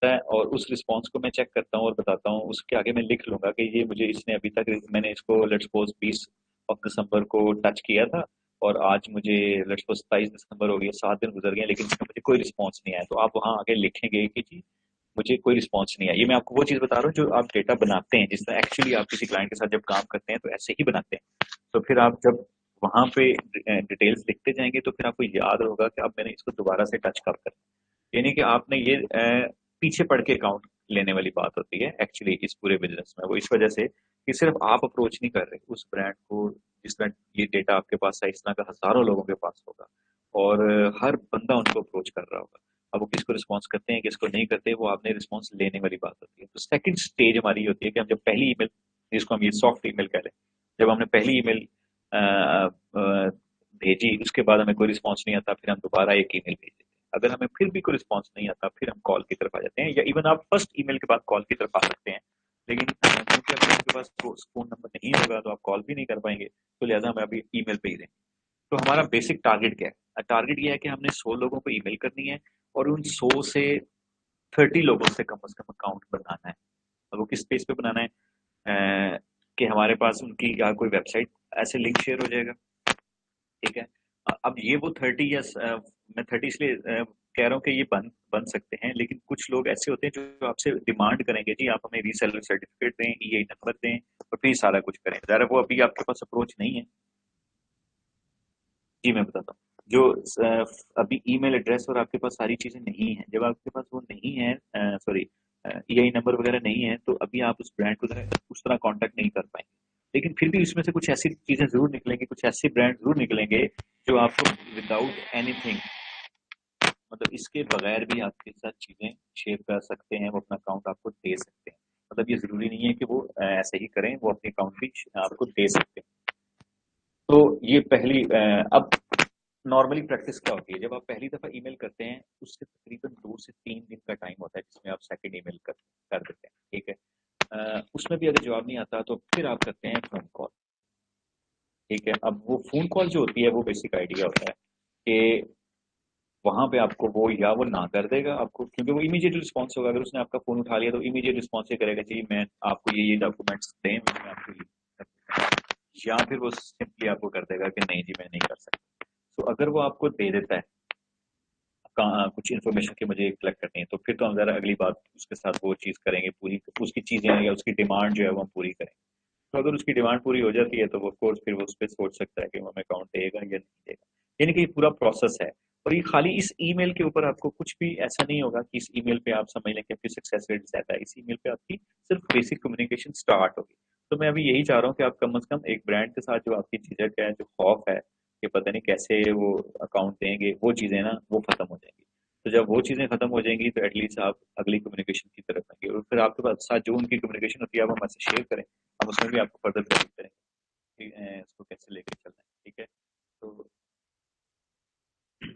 है और उस रिस्पॉन्स को मैं चेक करता हूँ और बताता हूँ। उसके आगे मैं लिख लूंगा कि ये मुझे इसने अभी तक, मैंने इसको लेट्स सपोज 20 दिसंबर को टच किया था और आज मुझे लेट्स सपोज 27 दिसंबर हो गया, 7 दिन गुजर गए लेकिन इसका मुझे कोई रिस्पॉन्स नहीं आया। तो आप वहां आगे लिखेंगे कि जी मुझे कोई रिस्पॉन्स नहीं आया। ये मैं आपको वो चीज बता रहा हूँ जो आप डेटा बनाते हैं, जिस तरह एक्चुअली आप किसी क्लाइंट के साथ जब काम करते हैं तो ऐसे ही बनाते हैं। तो फिर आप जब वहां पे डिटेल्स लिखते जाएंगे तो फिर आपको याद होगा कि अब मैंने इसको दोबारा से टच कब करना है। यानी कि आपने ये पीछे पड़ के अकाउंट लेने वाली बात होती है एक्चुअली इस पूरे बिजनेस में। वो इस वजह से कि सिर्फ आप अप्रोच नहीं कर रहे उस ब्रांड को, जिस तरह ये डेटा आपके पास है इस तरह का हजारों लोगों के पास होगा और हर बंदा उनको अप्रोच कर रहा होगा। अब वो किसको रिस्पॉन्स करते हैं किसको नहीं करते, वो आपने रिस्पॉन्स लेने वाली बात होती है। तो सेकंड स्टेज हमारी होती है कि हम जब पहली ईमेल, जिसको हम ये सॉफ्ट ईमेल कह लें, जब हमने पहली ईमेल भेजी उसके बाद हमें कोई रिस्पॉन्स नहीं आता, फिर हम दोबारा एक ईमेल भेजते हैं। अगर हमें फिर भी कोई रिस्पॉन्स नहीं आता फिर हम कॉल की तरफ आ जाते हैं, या इवन आप फर्स्ट ईमेल के बाद कॉल की तरफ आ सकते हैं। लेकिन क्योंकि अगर आपके पास फोन नंबर नहीं होगा तो आप कॉल भी नहीं कर पाएंगे, तो लिहाजा हमें अभी ईमेल भेज दें। तो हमारा बेसिक टारगेट क्या है? टारगेट ये है कि हमने 100 लोगों को ईमेल करनी है और उन 100 से 30 लोगों से कम अकाउंट बनाना है। अब वो किस पेज पे बनाना है? कि हमारे पास उनकी या कोई वेबसाइट ऐसे लिंक शेयर हो जाएगा, ठीक है। अब ये वो 30 या मैं 30 इसलिए कह रहा हूँ कि ये बन बन सकते हैं, लेकिन कुछ लोग ऐसे होते हैं जो आपसे डिमांड करेंगे जी आप हमें रीसेलर सर्टिफिकेट दें, ये नंबर दें और फिर सारा कुछ करें। ज़रा वो अभी आपके पास अप्रोच नहीं है। जी मैं बताता हूँ। जो अभी ईमेल एड्रेस और आपके पास सारी चीजें नहीं है, जब आपके पास वो नहीं है, सॉरी ईआई नंबर वगैरह नहीं है, तो अभी आप उस ब्रांड को उस तरह कांटेक्ट नहीं कर पाएंगे। लेकिन फिर भी इसमें से कुछ ऐसी चीजें जरूर निकलेंगी, कुछ ऐसे ब्रांड जरूर निकलेंगे जो आपको विदाउट एनीथिंग, मतलब इसके बगैर भी आपके साथ चीजें शेयर कर सकते हैं, वो अपना अकाउंट आपको दे सकते हैं। मतलब ये जरूरी नहीं है कि वो ऐसे ही करें, वो अपने अकाउंट भी आपको दे सकते हैं। तो ये पहली अब नॉर्मली प्रैक्टिस क्या होती है, जब आप पहली दफा ईमेल करते हैं उससे तकरीबन 2 से 3 दिन का टाइम होता है जिसमें आप सेकंड ईमेल कर देते हैं, ठीक है। उसमें भी अगर जवाब नहीं आता तो फिर आप करते हैं फोन कॉल, ठीक है। अब वो फोन कॉल जो होती है वो बेसिक आइडिया होता है कि वहां पे आपको वो या वो ना कर देगा आपको, क्योंकि वो इमीडिएट रिस्पॉन्स होगा। अगर उसने आपका फोन उठा लिया तो इमीडिएट रिस्पॉन्स ये करेगा जी मैं आपको ये डॉक्यूमेंट्स दें, मैं आपको या फिर वो सिंपली आपको कर देगा कि नहीं जी मैं नहीं कर सकता। तो अगर वो आपको दे देता है कुछ इन्फॉर्मेशन की मुझे कलेक्ट करनी है, तो फिर तो हम जरा अगली बात उसके साथ वो चीज़ करेंगे पूरी, उसकी चीज़ें या उसकी डिमांड जो है वो हम पूरी करेंगे। तो अगर उसकी डिमांड पूरी हो जाती है तो वो कोर्स फिर वो उस पर सोच सकता है कि वो हमें अकाउंट देगा या नहीं देगा। यानी कि ये पूरा प्रोसेस है। और ये खाली इस ईमेल के ऊपर आपको कुछ भी ऐसा नहीं होगा कि इस ईमेल पे आप समझ लें कि आपकी सक्सेस रेट ज्यादा है। इस ईमेल पे आपकी सिर्फ बेसिक कम्युनिकेशन स्टार्ट होगी। तो मैं अभी यही चाह रहा हूँ कि आप कम से कम एक ब्रांड के साथ जो आपकी झिझक है, जो खौफ है कि पता नहीं कैसे वो अकाउंट देंगे, वो चीजें ना वो खत्म हो जाएंगी। तो जब वो चीजें खत्म हो जाएंगी तो एटलीस्ट आप अगली कम्युनिकेशन की तरफ आएंगे, और फिर आपके पास साथ जो उनकी कम्युनिकेशन होती है आप हमारे से शेयर करें, हम उसमें भी आपको फर्दर गाइड करेंगे कि इसको कैसे लेके चलना है, ठीक है। तो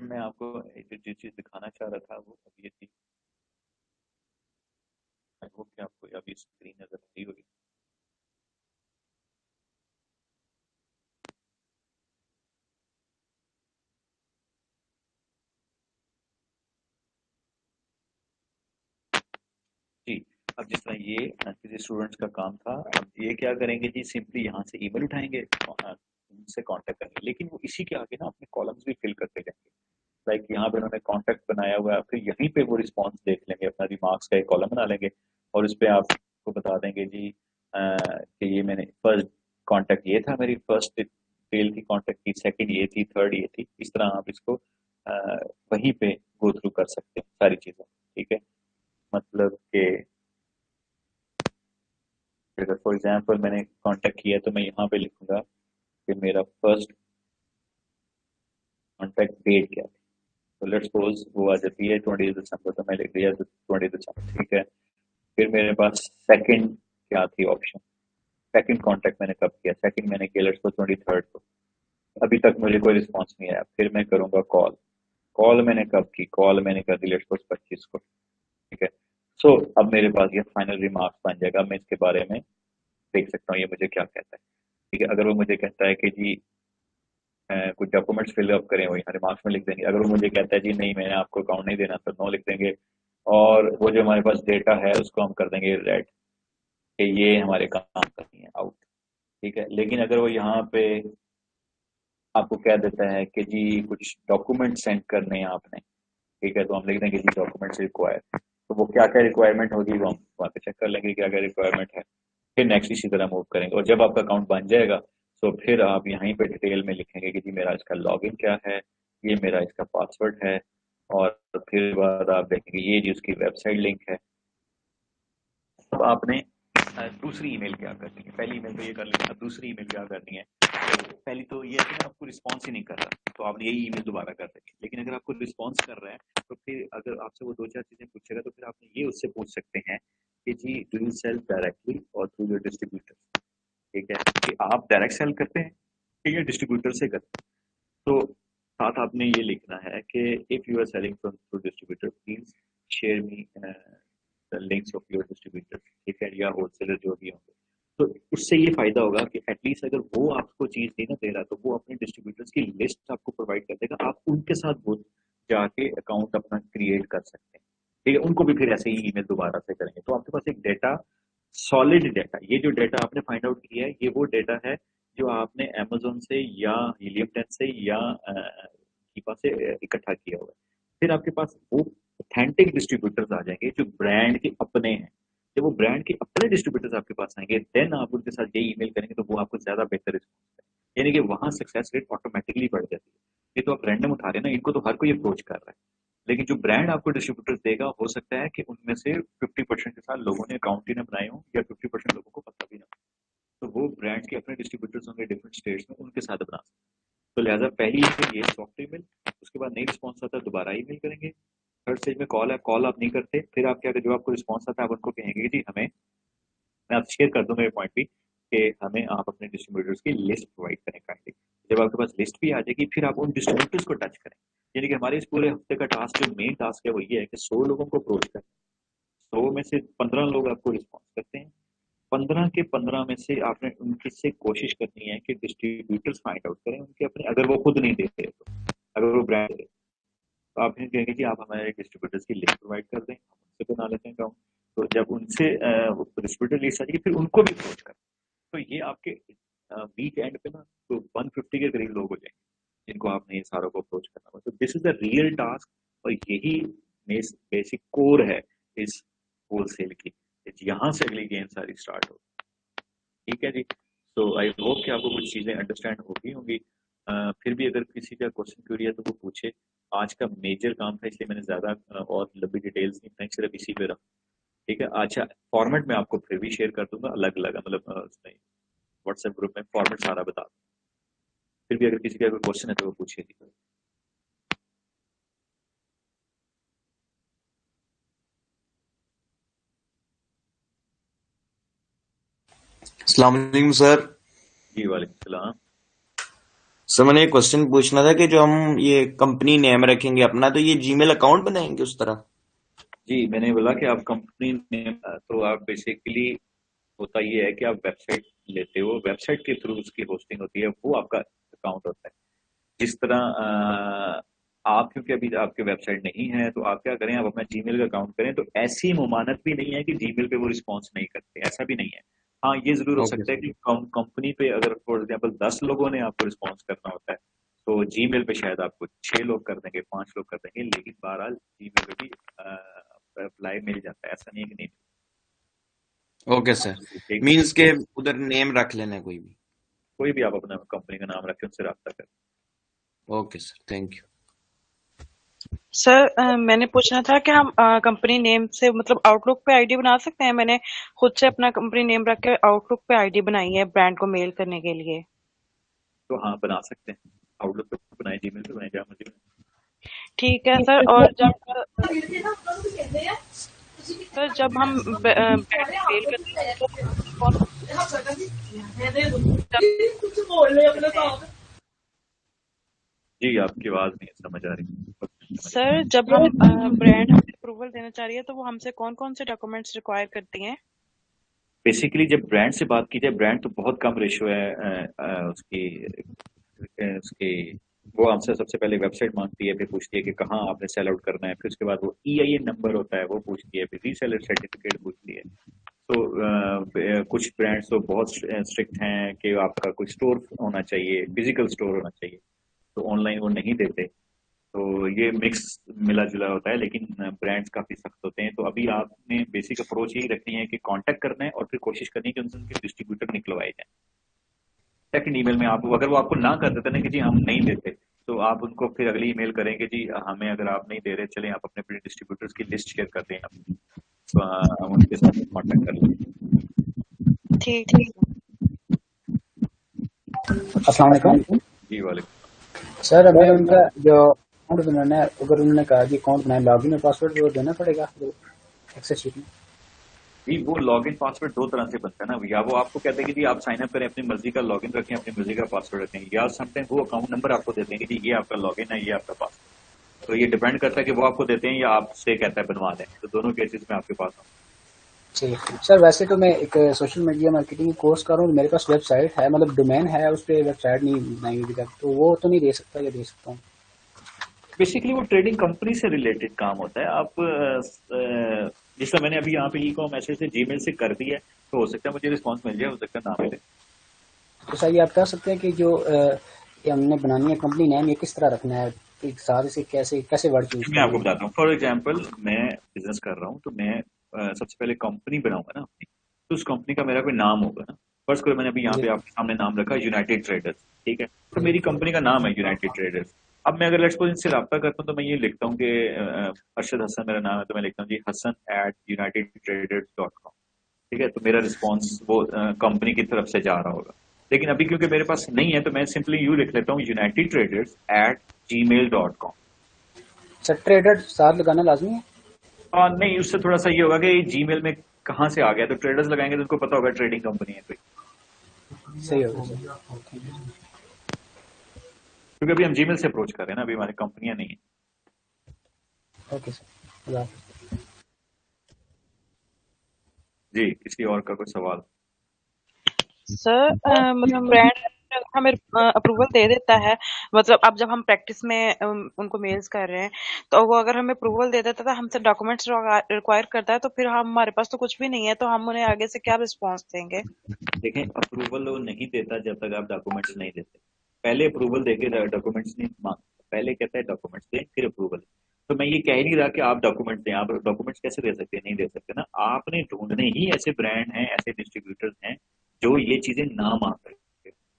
मैं आपको जो चीज दिखाना चाह रहा था वो अब ये थी। आई होप कि आपको अभी स्क्रीन नजर आ रही होगी। जी, अब जिस तरह ये किसी स्टूडेंट्स का काम था, अब ये क्या करेंगे जी, सिंपली यहाँ से ईमेल उठाएंगे, उनसे कांटेक्ट करेंगे, लेकिन वो इसी के आगे ना अपने कॉलम्स भी फिल करते जाएंगे। लाइक यहाँ पे उन्होंने कॉन्टेक्ट बनाया हुआ है, फिर यहीं पे वो रिस्पॉन्स देख लेंगे, अपना रिमार्क्स का एक कॉलम बना लेंगे और उस पर आपको बता देंगे जी कि ये मैंने फर्स्ट कॉन्टेक्ट ये था, मेरी फर्स्ट डिटेल थी कॉन्टेक्ट की, सेकंड ये थी, थर्ड ये थी। इस तरह आप इसको वहीं पे गो थ्रू कर सकते हैं सारी चीजें। ठीक है, मतलब कि अगर फॉर एग्जांपल मैंने कांटेक्ट किया तो मैं यहाँ पे लिखूंगा कि मेरा फर्स्ट कांटेक्ट डेट क्या थी। तो लेट्स सपोज वो आ जाती है 20 दिसंबर, तो मैं लिख दिया 20 दिसंबर। ठीक है, फिर मेरे पास सेकंड क्या थी ऑप्शन, सेकंड कांटेक्ट मैंने कब किया, सेकंड मैंने किया लेट्स सपोज 23 को, अभी तक मुझे कोई रिस्पॉन्स नहीं आया। फिर मैं करूंगा कॉल, कॉल मैंने कब की, कॉल मैंने कर दी लेट्स सपोज 25 को। ठीक है, सो अब मेरे पास ये फाइनल रिमार्क्स बन जाएगा, मैं इसके बारे में देख सकता हूँ ये मुझे क्या कहता है। ठीक है, अगर वो मुझे कहता है कि जी कुछ डॉक्यूमेंट्स फिलअप करें, वो यहाँ रिमार्क्स में लिख देंगे। अगर वो मुझे कहता है जी नहीं मैंने आपको अकाउंट नहीं देना, तो नो लिख देंगे। और वो जो हमारे पास डेटा है उसको हम कर देंगे रेड, कि ये हमारे काम का नहीं है, आउट। ठीक है, लेकिन अगर वो यहाँ पे आपको कह देता है कि जी कुछ डॉक्यूमेंट सेंड करने हैं आपने, ठीक है, तो हम लिख देंगे जी डॉक्यूमेंट्स रिक्वायर। तो वो क्या क्या रिक्वायरमेंट होगी वो हम वहाँ पे चेक कर लेंगे क्या क्या रिक्वायरमेंट है, फिर नेक्स्ट इसी तरह मूव करेंगे। और जब आपका अकाउंट बन जाएगा तो फिर आप यहीं पे डिटेल में लिखेंगे कि जी मेरा इसका लॉगिन क्या है, ये मेरा इसका पासवर्ड है, और फिर बाद आप देखेंगे ये जी उसकी वेबसाइट लिंक है। अब आपने दूसरी ईमेल क्या करनी है, पहली ईमेल तो ये कर लिया, अब दूसरी ईमेल क्या करनी है। तो पहली तो ये है कि आपको रिस्पॉन्स ही नहीं कर रहा, तो आपने यही ईमेल दोबारा कर देंगे। लेकिन अगर आपको रिस्पॉन्स कर रहा है तो फिर अगर आपसे वो दो चार चीजें पूछेगा तो फिर आपने ये उससे पूछ सकते हैं कि जी डू यू सेल डायरेक्टली और थ्रू योर डिस्ट्रीब्यूटर। ठीक है, कि आप डायरेक्ट सेल करते हैं कि ये डिस्ट्रीब्यूटर से करते हैं। तो साथ आपने ये लिखना है कि if you are selling from through distributor please share me the links of your distributor. ठीक है, या होलसेलर जो भी होंगे। तो उससे ये फायदा होगा कि एटलीस्ट अगर वो आपको चीज नहीं ना दे रहा तो वो अपने डिस्ट्रीब्यूटर्स की लिस्ट आपको प्रोवाइड कर देगा, आप उनके साथ वो जाके अकाउंट अपना क्रिएट कर सकते हैं। ठीक है, उनको भी फिर ऐसे ही ईमेल दोबारा से करेंगे, तो आपके पास एक डेटा, सॉलिड डेटा, ये जो डेटा आपने फाइंड आउट किया है ये वो डेटा है जो आपने अमेजोन से या हीलियम 10 से या कीपा से इकट्ठा किया हुआ है। फिर आपके पास वो ऑथेंटिक डिस्ट्रीब्यूटर्स आ जाएंगे जो ब्रांड के अपने हैं। जब वो ब्रांड के अपने डिस्ट्रीब्यूटर्स आपके पास आएंगे देन आप उनके साथ यही ईमेल करेंगे तो वो आपको ज्यादा बेहतर रिस्पॉन्स है, यानी कि वहां सक्सेस रेट ऑटोमेटिकली बढ़ जाती है। ये तो आप रैंडम उठा रहे हैं ना, इनको तो हर कोई अप्रोच कर रहा है, लेकिन जो ब्रांड आपको डिस्ट्रीब्यूटर्स देगा हो सकता है कि उनमें से 50% के साथ लोगों ने अकाउंट ही ना बनाए हो या 50% लोगों को पता भी ना हो। तो वो ब्रांड के अपने डिस्ट्रीब्यूटर्स होंगे डिफरेंट स्टेट्स में, उनके साथ बना सकते हैं। तो लिहाजा पहली ईमेल ये सॉफ्ट ईमेल, उसके बाद नहीं रिस्पॉन्स आता दोबारा ईमेल करेंगे। थर्ड स्टेज में कॉल है, कॉल आप नहीं करते, फिर आप क्या करें, जो आपको रिस्पॉन्स आता है आप उनको कहेंगे जी हमें, मैं आपसे शेयर कर दूंगा ये पॉइंट भी, कि हमें आप अपने डिस्ट्रीब्यूटर्स की लिस्ट प्रोवाइड करें काइंडली। जब आपके पास लिस्ट भी आ जाएगी फिर आप उन डिस्ट्रीब्यूटर्स को टच करें। यानी कि हमारे इस पूरे हफ्ते का टास्क, जो मेन टास्क है वो ये है कि 100 लोगों को अप्रोच करें। 100 में से 15 लोग आपको रिस्पॉन्स करते हैं, 15 के 15 में से आपने उनकी से कोशिश करनी है कि डिस्ट्रीब्यूटर्स फाइंड आउट करें उनके अपने, अगर वो खुद नहीं देते तो, अगर वो ब्रांड दे तो आप इन्हें कहेंगे कि आप हमारे डिस्ट्रीब्यूटर्स की लिस्ट प्रोवाइड कर दें, हम उनसे बना लेते हैं अकाउंट। तो जब उनसे डिस्ट्रीब्यूटर लिस्ट आ जाएगी फिर उनको भी अप्रोच करें। तो ये आपके वीक एंड पे ना तो 150 के करीब लोग हो जाएंगे जिनको आपने ये सारों को अप्रोच करना होगा। तो this is the real task, और यही बेसिक कोर है इस होलसेल की। यहाँ से अगली गेम सारी स्टार्ट हो। ठीक है जी, तो आई होप कि आपको कुछ चीज़ें अंडरस्टैंड होगी होंगी। फिर भी अगर किसी का क्वेश्चन क्वेरी है तो वो पूछे। आज का मेजर काम था इसलिए मैंने ज़्यादा और लंबी डिटेल्स नहीं बताई, सिर्फ इसी पे रहा। ठीक है, अच्छा फॉर्मेट में आपको फिर भी शेयर कर दूंगा अलग अलग, मतलब व्हाट्सएप ग्रुप में फॉर्मेट सारा बता दूँ। फिर भी अगर किसी का कोई क्वेश्चन है तो वो पूछिए। अस्सलाम वालेकुम सर। जी वालेकुम सलाम। सर मैंने एक क्वेश्चन पूछना था कि जो हम ये कंपनी नेम रखेंगे अपना, तो ये जीमेल अकाउंट बनाएंगे उस तरह? जी मैंने बोला कि आप कंपनी नेम, तो आप बेसिकली होता ये है कि आप वेबसाइट लेते हो, वेबसाइट के थ्रू उसकी होस्टिंग होती है, वो आपका अकाउंट होता है। जिस तरह आप क्योंकि अभी आपके वेबसाइट नहीं है तो आप क्या करें, आप अपना जीमेल का अकाउंट करें। तो ऐसी मुमानत भी नहीं है कि जीमेल पे वो रिस्पॉन्स नहीं करते, ऐसा भी नहीं है। हाँ, ये जरूर हो ओके सकता है सर। कि कंपनी पे अगर फॉर एग्जाम्पल 10 लोगों ने आपको रिस्पॉन्स करना होता है तो जीमेल पे शायद आपको 6 लोग कर देंगे, 5 लोग कर देंगे, लेकिन बहरहाल जीमेल पे भी रिप्लाई मिल जाता है, ऐसा नहीं है कि नहीं। ओके सर, ठीक है, मीन्स के उधर नेम रख लेना कोई भी। कोई भी आप अपना कंपनी का नाम रखें, उनसे रब्ता करें। Okay sir, thank you. Sir मैंने पूछना था कि हम कंपनी नेम से मतलब आउटलुक पे आईडी बना सकते हैं। मैंने खुद से अपना कंपनी नेम रख के आउटलुक पे आईडी बनाई है ब्रांड को मेल करने के लिए। तो हाँ, बना सकते हैं, आउटलुक पे बनाए, जीमेल पे बनाए, जहाँ मर्जी बनाए। ठीक है सर। और जब हम ब्रांड को मेल करते हैं तो कौन जी, आपकी आवाज नहीं समझ आ रही। सर जब हम ब्रांड हमें अप्रूवल देना चाह रही है तो वो हमसे कौन कौन से डॉक्यूमेंट्स रिक्वायर करती हैं? बेसिकली जब ब्रांड से बात की जाए, ब्रांड तो बहुत कम रेशियो है उसकी। वो हमसे सबसे पहले वेबसाइट मांगती है, फिर पूछती है कि कहाँ आपने सेल आउट करना है, फिर उसके बाद वो EIN नंबर होता है वो पूछती है, फिर रीसेलर सर्टिफिकेट पूछती है। तो कुछ ब्रांड्स तो बहुत स्ट्रिक्ट हैं कि आपका कोई स्टोर होना चाहिए, फिजिकल स्टोर होना चाहिए, तो ऑनलाइन वो नहीं देते। तो ये मिक्स मिला जुला होता है, लेकिन ब्रांड्स काफी सख्त होते हैं। तो अभी आपने बेसिक अप्रोच यही रखनी है कि कांटेक्ट करना है और फिर कोशिश करनी है कि उनसे उनके डिस्ट्रीब्यूटर निकलवाए जाए। सेकंड ईमेल में आप अगर वो आपको ना कर देते ना कि जी हम नहीं देते, तो आप उनको फिर अगली ईमेल करेंगे, जी हमें अगर आप नहीं दे रहे, चलें आप अपने डिस्ट्रीब्यूटर्स की लिस्ट शेयर कर दें आप, तो हम उनके साथ कॉन्टेक्ट कर लेंगे। ठीक है। अस्सलाम वालेकुम। जी वाले सर अगर उनका जो अकाउंट बनाना है, अगर उन्होंने कहा कि अकाउंट बनाए, लॉगिन और पासवर्ड वो देना पड़ेगा एक्सेस शीट में? जी, वो लॉगिन पासवर्ड दो तरह से बनता है ना, या वो आपको कहते हैं कि जी आप साइन अप करें, अपनी मर्जी का लॉगिन रखें, अपनी मर्जी का पासवर्ड रखें, या समटाइम वो अकाउंट नंबर आपको देते हैं कि जी ये आपका लॉगिन है, ये आपका पासवर्ड। तो ये डिपेंड करता है कि वो आपको देते हैं या आपसे कहता है बनवा दें, तो दोनों केसेस में आपके पास हूँ। ठीक है सर। वैसे तो मैं एक सोशल मीडिया मार्केटिंग कोर्स कर रहा हूँ, मेरे पास वेबसाइट है, मतलब डोमेन है, उस पर वेबसाइट नहीं बनाई अभी तक, तो वो तो नहीं दे सकता या दे सकता हूँ? बेसिकली वो ट्रेडिंग कंपनी से रिलेटेड काम होता है। आप जिसका मैंने अभी यहाँ पे ई-कॉम मैसेज से जीमेल से कर दिया है, तो हो सकता है मुझे रिस्पॉन्स मिल जाए, हो सकता है ना मिले। तो सर ये आप कह सकते हैं कि जो ये हमने बनानी है कंपनी नेम, ये किस तरह रखना है, एक साथ इसे कैसे कैसे वर्ड चूज मैं आपको करना है? बताता हूँ। फॉर एग्जाम्पल मैं बिजनेस कर रहा हूँ, तो मैं सबसे पहले कंपनी बनाऊंगा ना अपनी, तो उस कंपनी का मेरा कोई नाम होगा ना। फर्स्ट करो मैंने अभी यहाँ जी पे आपके सामने नाम रखा यूनाइटेड ट्रेडर्स, ठीक है, तो जी मेरी कंपनी का नाम है यूनाइटेड ट्रेडर्स। अब मैं अगर लेट्स सपोज इनसे रब्ता करता हूँ तो मैं ये लिखता हूँ कि अरशद हसन मेरा नाम है, तो मैं लिखता हूँ जी Hassan@unitedtraders.com, ठीक है। तो मेरा रिस्पॉन्स वो कंपनी की तरफ से जा रहा होगा। लेकिन अभी क्योंकि मेरे पास नहीं है, तो मैं सिंपली यू लिख लेता हूँ unitedtraders@gmail.com। सर ट्रेडर साथ लगाना लाजमी है? नहीं, उससे थोड़ा सा ये होगा कि जीमेल में कहाँ से आ गया, तो ट्रेडर्स लगाएंगे तो उनको पता होगा ट्रेडिंग कंपनी है कोई, सही होगा सर। क्योंकि अभी हम जीमेल से अप्रोच कर रहे हैं ना, अभी हमारी कंपनियां नहीं है। ओके सर, अल्लाह हाफ़िज़। जी, किसी और का कोई सवाल? सर मतलब ब्रांड हमें अप्रूवल दे देता है, मतलब अब जब हम प्रैक्टिस में उनको मेल्स कर रहे हैं तो वो अगर हमें अप्रूवल दे देता है, हमसे डॉक्यूमेंट्स रिक्वायर करता है, तो फिर हमारे पास तो कुछ भी नहीं है, तो हम उन्हें आगे से क्या रिस्पॉन्स देंगे? देखें, अप्रूवल वो नहीं देता जब तक आप डॉक्यूमेंट्स नहीं देते। पहले अप्रूवल देके डॉक्यूमेंट्स नहीं मांगता, पहले कहता है डॉक्यूमेंट्स दें फिर अप्रूवल। तो मैं ये कह ही नहीं रहा कि आप डॉक्यूमेंट्स दें, आप डॉक्यूमेंट्स कैसे दे सकते हैं, नहीं दे सकते ना। आपने ढूंढने ही ऐसे ब्रांड हैं, ऐसे डिस्ट्रीब्यूटर्स हैं जो ये चीजें ना मांग रहे हैं।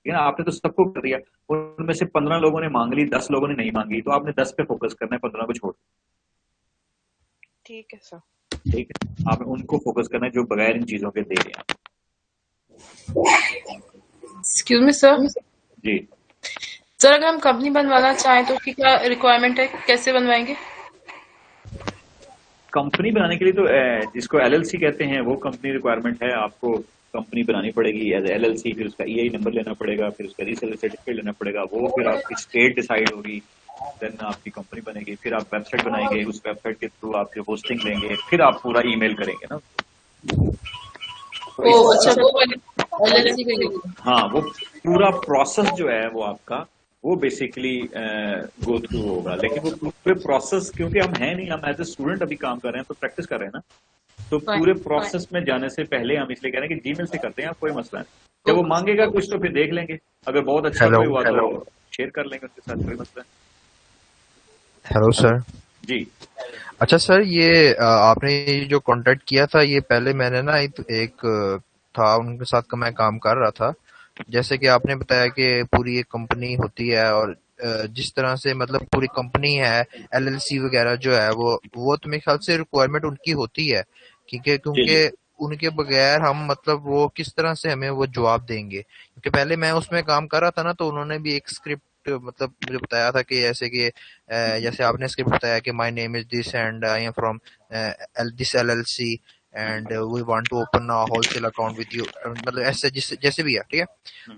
आपने तो सबको कर दिया, उनमें से 15 लोगों ने मांग ली, 10 लोगों ने नहीं मांगी, तो आपने 10 पे फोकस करना है, 15 को छोड़। ठीक है सर। ठीक है, आपने उनको फोकस करना है जो बगैर इन चीजों के दे रहे हैं। Excuse me sir. जी सर अगर हम कंपनी बनवाना चाहें तो उसकी क्या रिक्वायरमेंट है, कैसे बनवाएंगे? कंपनी बनाने के लिए तो जिसको LLC कहते हैं वो कंपनी रिक्वायरमेंट है। आपको कंपनी बनानी पड़ेगी एज LLC, फिर उसका EI नंबर लेना पड़ेगा, फिर उसका रीसेलर सर्टिफिकेट लेना पड़ेगा, वो फिर आपकी स्टेट डिसाइड होगी, देन आपकी कंपनी बनेगी। फिर आप वेबसाइट बनाएंगे, उस वेबसाइट के थ्रू आपके होस्टिंग लेंगे, फिर आप पूरा ईमेल करेंगे ना। ओ अच्छा, वो LLC के लिए। हाँ, वो पूरा प्रोसेस जो है वो आपका वो बेसिकली गो थ्रू होगा। लेकिन वो पूरे प्रोसेस, क्योंकि हम हैं नहीं, हम एज ए स्टूडेंट अभी काम कर रहे हैं तो प्रैक्टिस कर रहे हैं ना, तो पूरे प्रोसेस में जाने से पहले हम इसलिए कह रहे हैं कि जीमेल से करते हैं, आप कोई मसला नहीं। जब वो मांगेगा कुछ तो फिर देख लेंगे, अगर बहुत अच्छा हेलो कोई हुआ तो शेयर कर लेंगे उसके साथ, कोई मसला हेलो सर। नहीं जी। अच्छा सर, ये आपने ये जो कांटेक्ट किया था, ये पहले मैंने ना एक था उनके साथ का मैं काम कर रहा था। जैसे कि आपने बताया कि पूरी एक कंपनी होती है और जिस तरह से मतलब पूरी कंपनी है, एलएलसी वगैरह जो है वो तो मेरे ख्याल से रिक्वायरमेंट उनकी होती है, क्योंकि जी जी उनके बगैर हम मतलब वो किस तरह से हमें वो जवाब देंगे। क्योंकि पहले मैं उसमें काम कर रहा था ना, तो उन्होंने भी एक स्क्रिप्ट मतलब मुझे बताया था कि ऐसे कि जैसे आपने स्क्रिप्ट बताया कि my name is this and I am from this LLC and we want to open a wholesale account with you, मतलब ऐसे जैसे भी है, ठीक है।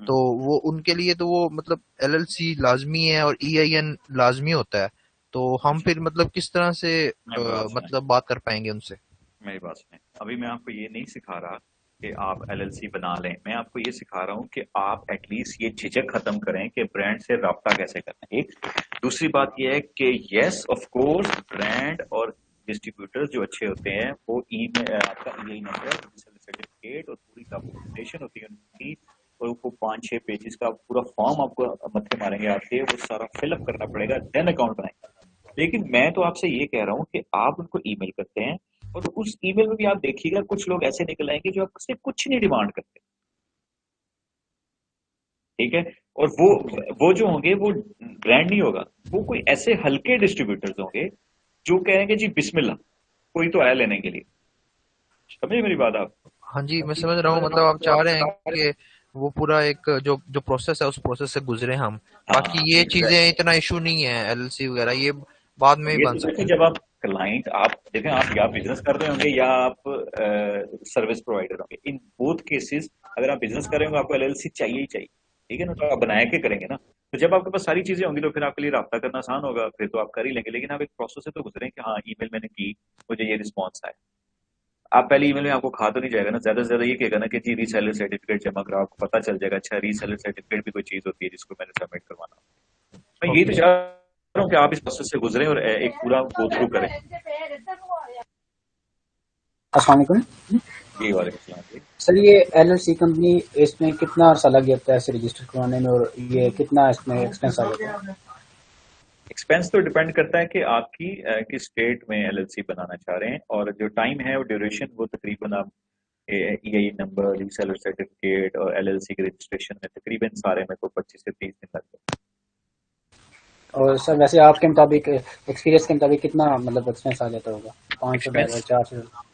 तो वो उनके लिए तो वो मतलब एलएलसी लाजमी है और ईआईएन लाजमी होता है। तो हम फिर मतलब किस तरह से मैं बात सुने, मतलब बात कर पाएंगे उनसे? मेरी बात सुने। अभी मैं आपको ये नहीं सिखा रहा कि आप एलएलसी बना लें, मैं आपको ये सिखा रहा हूँ कि आप एटलीस्ट ये झिझक खत्म करें कि ब्रांड से राब्ता कैसे करना है। एक दूसरी बात ये है कि यस ऑफ कोर्स ब्रांड और डिस्ट्रीब्यूटर्स जो अच्छे होते हैं वो आपका ईमेल नंबर, सर्टिफिकेट और पूरी डॉक्यूमेंटेशन होती है उनकी, और वो 5-6 पेजेस का पूरा फॉर्म आपको मत्थे मारेंगे आपके, वो सारा फिलअप करना पड़ेगा, देन अकाउंट बनाएंगे। लेकिन मैं तो आपसे ये कह रहा हूँ कि आप उनको ईमेल करते हैं और उस ईमेल में भी आप देखिएगा कुछ लोग ऐसे निकल आएंगे जो आपसे कुछ नहीं डिमांड करते, ठीक है। और वो जो होंगे वो ब्रांड नहीं होगा, वो कोई ऐसे हल्के डिस्ट्रीब्यूटर्स होंगे जो कहेंगे जी बिस्मिल्लाह, कोई तो आया लेने के लिए। समझे मेरी बात आप? हाँ जी, मैं समझ रहा हूँ। मतलब आप चाह रहे हैं कि वो पूरा एक जो जो प्रोसेस है उस प्रोसेस से गुजरे हम। बाकी हाँ ये चीजें एग्जैक्ट। इतना इशू नहीं है, एलएलसी वगैरह ये बाद में भी ये बन तो देखो, सकते जब आप क्लाइंट, आप देखें, आप या बिजनेस कर रहे होंगे या आप सर्विस प्रोवाइडर होंगे, इन बोथ केसेस अगर आप बिजनेस कर रहे होंगे आपको एलएलसी चाहिए ही चाहिए, ठीक है ना। तो आप बना के करेंगे ना, तो जब आपके पास सारी चीजें होंगी तो फिर आपके लिए राब्ता करना आसान होगा, फिर तो आप कर ही लेंगे। लेकिन आप एक प्रोसेस से तो गुजरे कि हाँ ईमेल मैंने की, मुझे ये रिस्पॉन्स आया। आप पहले ईमेल में आपको खा तो नहीं जाएगा ना, ज्यादा से ज्यादा ये कहेगा ना कि जी रीसेलर सर्टिफिकेट जमा करो, आपको पता चल जाएगा अच्छा रीसेलर सर्टिफिकेट भी कोई चीज होती है जिसको मैंने सबमिट करवाना। मैं हैं। यही तो ओके। चाह रहा हूँ कि आप इस प्रोसेस से गुजरे और एक पूरा गो थ्रू करें। अस्सलाम वालेकुम जी वालेकुम सलाम जी। सर। ये एलएलसी कंपनी, इसमें कितना अर्सा लग जाता है इसे रजिस्टर करवाने में, और ये कितना इसमें एक्सपेंस आ जाता है? एक्सपेंस तो डिपेंड करता है कि आपकी किस स्टेट में एलएलसी बनाना चाह रहे हैं, और जो टाइम है वो ड्यूरेशन, वो तकरीबन आप ईआई नंबर, रीसेलर सर्टिफिकेट और एलएलसी के रजिस्ट्रेशन में तकरीबन सारे में को 25 से 30 दिन लगते और सर वैसे आपके मुताबिक, एक्सपीरियंस के मुताबिक कितना मतलब एक्सपेंस आ जाता होगा? हैं। 500 डॉलर, एक्सपेंस, 400?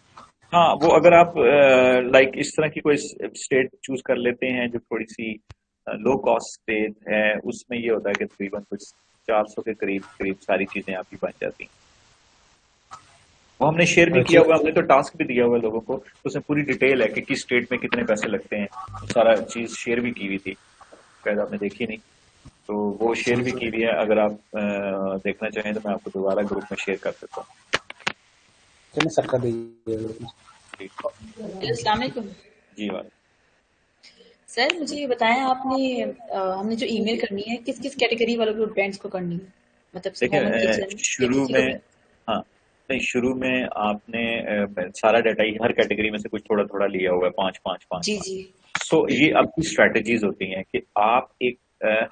हाँ वो अगर आप लाइक इस तरह की कोई स्टेट चूज कर लेते हैं जो थोड़ी सी लो कॉस्ट स्टेट है, उसमें ये होता है कि तकरीबन कुछ 400 के करीब करीब सारी चीजें आपकी बन जाती हैं। वो हमने शेयर भी किया अच्छा। हुआ, हमने तो टास्क भी दिया हुआ है लोगों को, तो उसमें पूरी डिटेल है कि किस स्टेट में कितने पैसे लगते हैं, वो सारा चीज शेयर भी की हुई थी, शायद आपने देखी नहीं, तो वो शेयर जी भी जी। की हुई है। अगर आप देखना चाहें तो मैं आपको दोबारा ग्रुप में शेयर कर सकता हूँ। चलिए सर कर दीजिए। जी अस्सलाम वालेकुम। जी वाले। सर मुझे ये बताएं, आपने हमने जो ईमेल करनी है किस किस कैटेगरी वालों के ब्रांड्स को करनी है, मतलब देखिए होम एंड किचन या शुरू किसी को में, भी? हाँ नहीं, शुरू में आपने सारा डाटा ही हर कैटेगरी में से कुछ थोड़ा थोड़ा लिया हुआ है, 5 5 5 जी 5। जी। सो ये आपकी स्ट्रेटेजीज होती हैं कि आप एक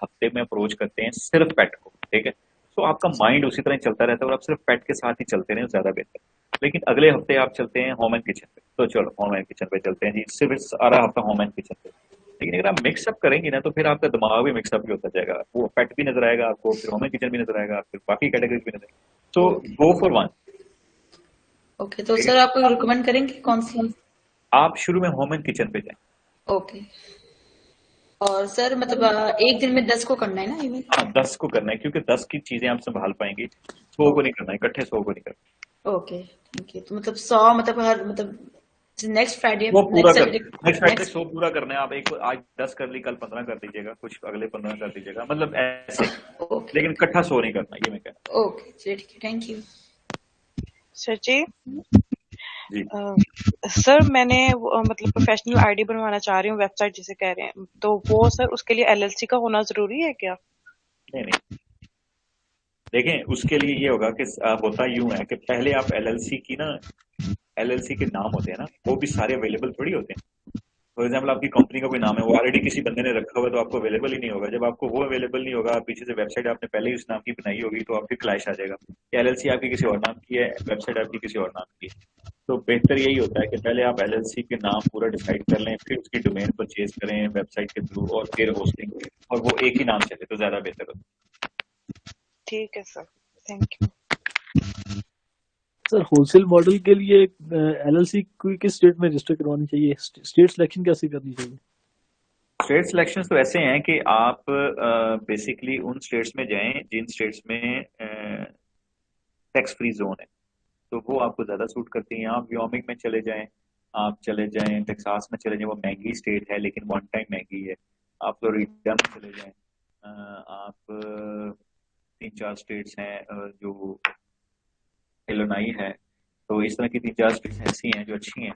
हफ्ते में अप्रोच करते हैं सिर्फ पेट को, ठीक है। सो आपका माइंड उसी तरह चलता रहता है और आप सिर्फ पेट के साथ ही चलते रहे, ज्यादा बेहतर। लेकिन अगले हफ्ते आप चलते हैं होम एंड किचन पे, तो चलो होम एंड किचन पे चलते हैं जी, सिर्फ सारा हफ्ता होम एंड किचन पे। लेकिन अगर आप मिक्सअप करेंगे ना तो फिर आपका दिमाग भी मिक्सअप भी होता जाएगा, वो पेट भी नजर आएगा आपको, फिर होम एंड किचन भी नजर आएगा, फिर बाकी कैटेगरी भी नजर आएगा। So okay go for one. Okay, तो सर आप रिकमेंड करेंगे कौन सी? आप शुरू में होम एंड किचन पे जाएं। ओके। और सर मतलब एक दिन में 10 को करना है ना ईमेल? हाँ 10 को करना है, क्योंकि 10 की चीजें आप संभाल पाएंगी, 100 को नहीं करना है, इकट्ठे 100 को नहीं करना। ओके ठीक है, तो मतलब 100 मतलब हर मतलब नेक्स्ट फ्राइडे, वो पूरा नेक्स्ट कर, सैटरडे, नेक्स्ट फ्राइडे नेक्स्ट। 100 पूरा करना है। आप एक आज 10 कर ली, कल 15 कर दीजिएगा, कुछ अगले 15 कर दीजिएगा, मतलब ऐसे। ओके लेकिन इकट्ठा 100 नहीं करना, ये मैं कह रहा ओके, चलिए ठीक है, थैंक यू। सर जी, हूँ। जी सर मैंने मतलब प्रोफेशनल आईडी बनवाना चाह रही हूँ, वेबसाइट जिसे कह रहे हैं, तो वो सर उसके लिए एलएलसी का होना जरूरी है क्या? नहीं नहीं, देखें उसके लिए ये होगा कि होता यूं है कि पहले आप एलएलसी की ना, एलएलसी के नाम होते हैं ना, वो भी सारे अवेलेबल थोड़ी होते हैं। फॉर एग्जाम्पल आपकी कंपनी का कोई नाम है, वो ऑलरेडी किसी बंदे ने रखा हुआ है, तो आपको अवेलेबल ही नहीं होगा। जब आपको वो अवेलेबल नहीं होगा, आप पीछे से वेबसाइट आपने पहले ही उस नाम की बनाई होगी, तो आपकी क्लैश आ जाएगा। एलएलसी आपकी किसी और नाम की है, वेबसाइट आपकी किसी और नाम की है। तो बेहतर यही होता है कि पहले आप एलएलसी के नाम पूरा डिसाइड कर लें, फिर उसकी डोमेन परचेज करें वेबसाइट के थ्रू, और फिर होस्टिंग, और वो एक ही नाम चले तो ज्यादा बेहतर होता ठीक है sir, thank you. Sir wholesale model के लिए एलएलसी को किस स्टेट में रजिस्टर करवानी चाहिए, स्टेट सिलेक्शन कैसे करनी चाहिए? है। स्टेट सिलेक्शन तो ऐसे हैं कि आप बेसिकली उन स्टेट्स में जाएं जिन स्टेट्स में टैक्स फ्री जोन है, तो वो आपको ज्यादा सूट करती हैं। आप व्योमिंग में चले जाएं, आप चले जाएं टेक्सास में चले जाएं, वो महंगी स्टेट है लेकिन वन टाइम महंगी है। आप फ्लोरिडा में चले जाएं, आप 3-4 स्टेट्स हैं जो इलोनाई है। तो इस तरह की 3-4 स्टेट्स ऐसी हैं जो अच्छी हैं,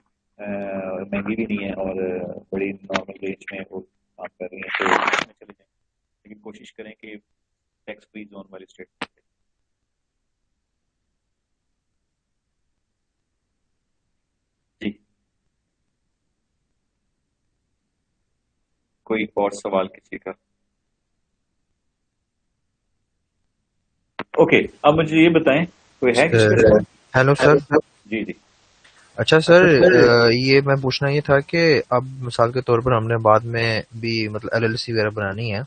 और महंगी भी नहीं है, और बड़ी नॉर्मल रेंज में वो काम कर रही हैं, तो उसमें चले जाएं। लेकिन कोशिश करें कि टैक्स फ्री जोन वाली स्टेट। जी, कोई और सवाल किसी का? ओके, अब मुझे ये बताएं, कोई है किसी का सवाल? Hello sir. जी जी। अच्छा सर, ये मैं पूछना ये था कि अब मिसाल के तौर पर हमने बाद में भी मतलब एलएलसी वगैरह बनानी है,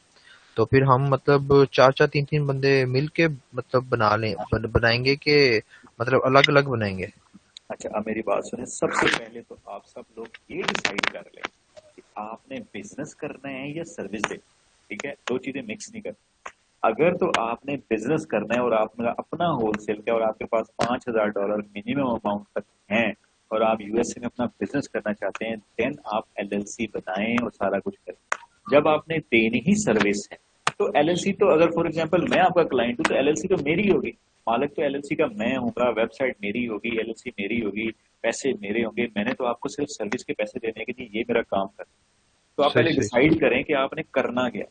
तो फिर हम मतलब 4-4 3-3 बंदे मिल के मतलब बनाएंगे कि मतलब अलग अलग बनाएंगे? अच्छा, अब मेरी बात सुने। सबसे पहले तो आप सब लोग ये डिसाइड कर लें कि आपने बिजनेस करना है या सर्विस देना। ठीक है, दो चीजें मिक्स नहीं करनी। अगर तो आपने बिजनेस करना है और आपने अपना होलसेल का, और आपके पास $5,000 मिनिमम अमाउंट तक है, और आप यूएसए में अपना बिजनेस करना चाहते हैं, देन आप एलएलसी बनाएं और सारा कुछ करें। जब आपने देनी ही सर्विस है, तो एलएलसी तो, अगर फॉर एग्जांपल मैं आपका क्लाइंट हूं, तो एलएलसी तो मेरी होगी। मालिक तो एलएलसी का मैं हूँगा, वेबसाइट मेरी होगी, एलएलसी मेरी होगी, पैसे मेरे होंगे। मैंने तो आपको सिर्फ सर्विस के पैसे देने के लिए ये मेरा काम कर। तो आप सही पहले सही डिसाइड करें कि आपने करना क्या,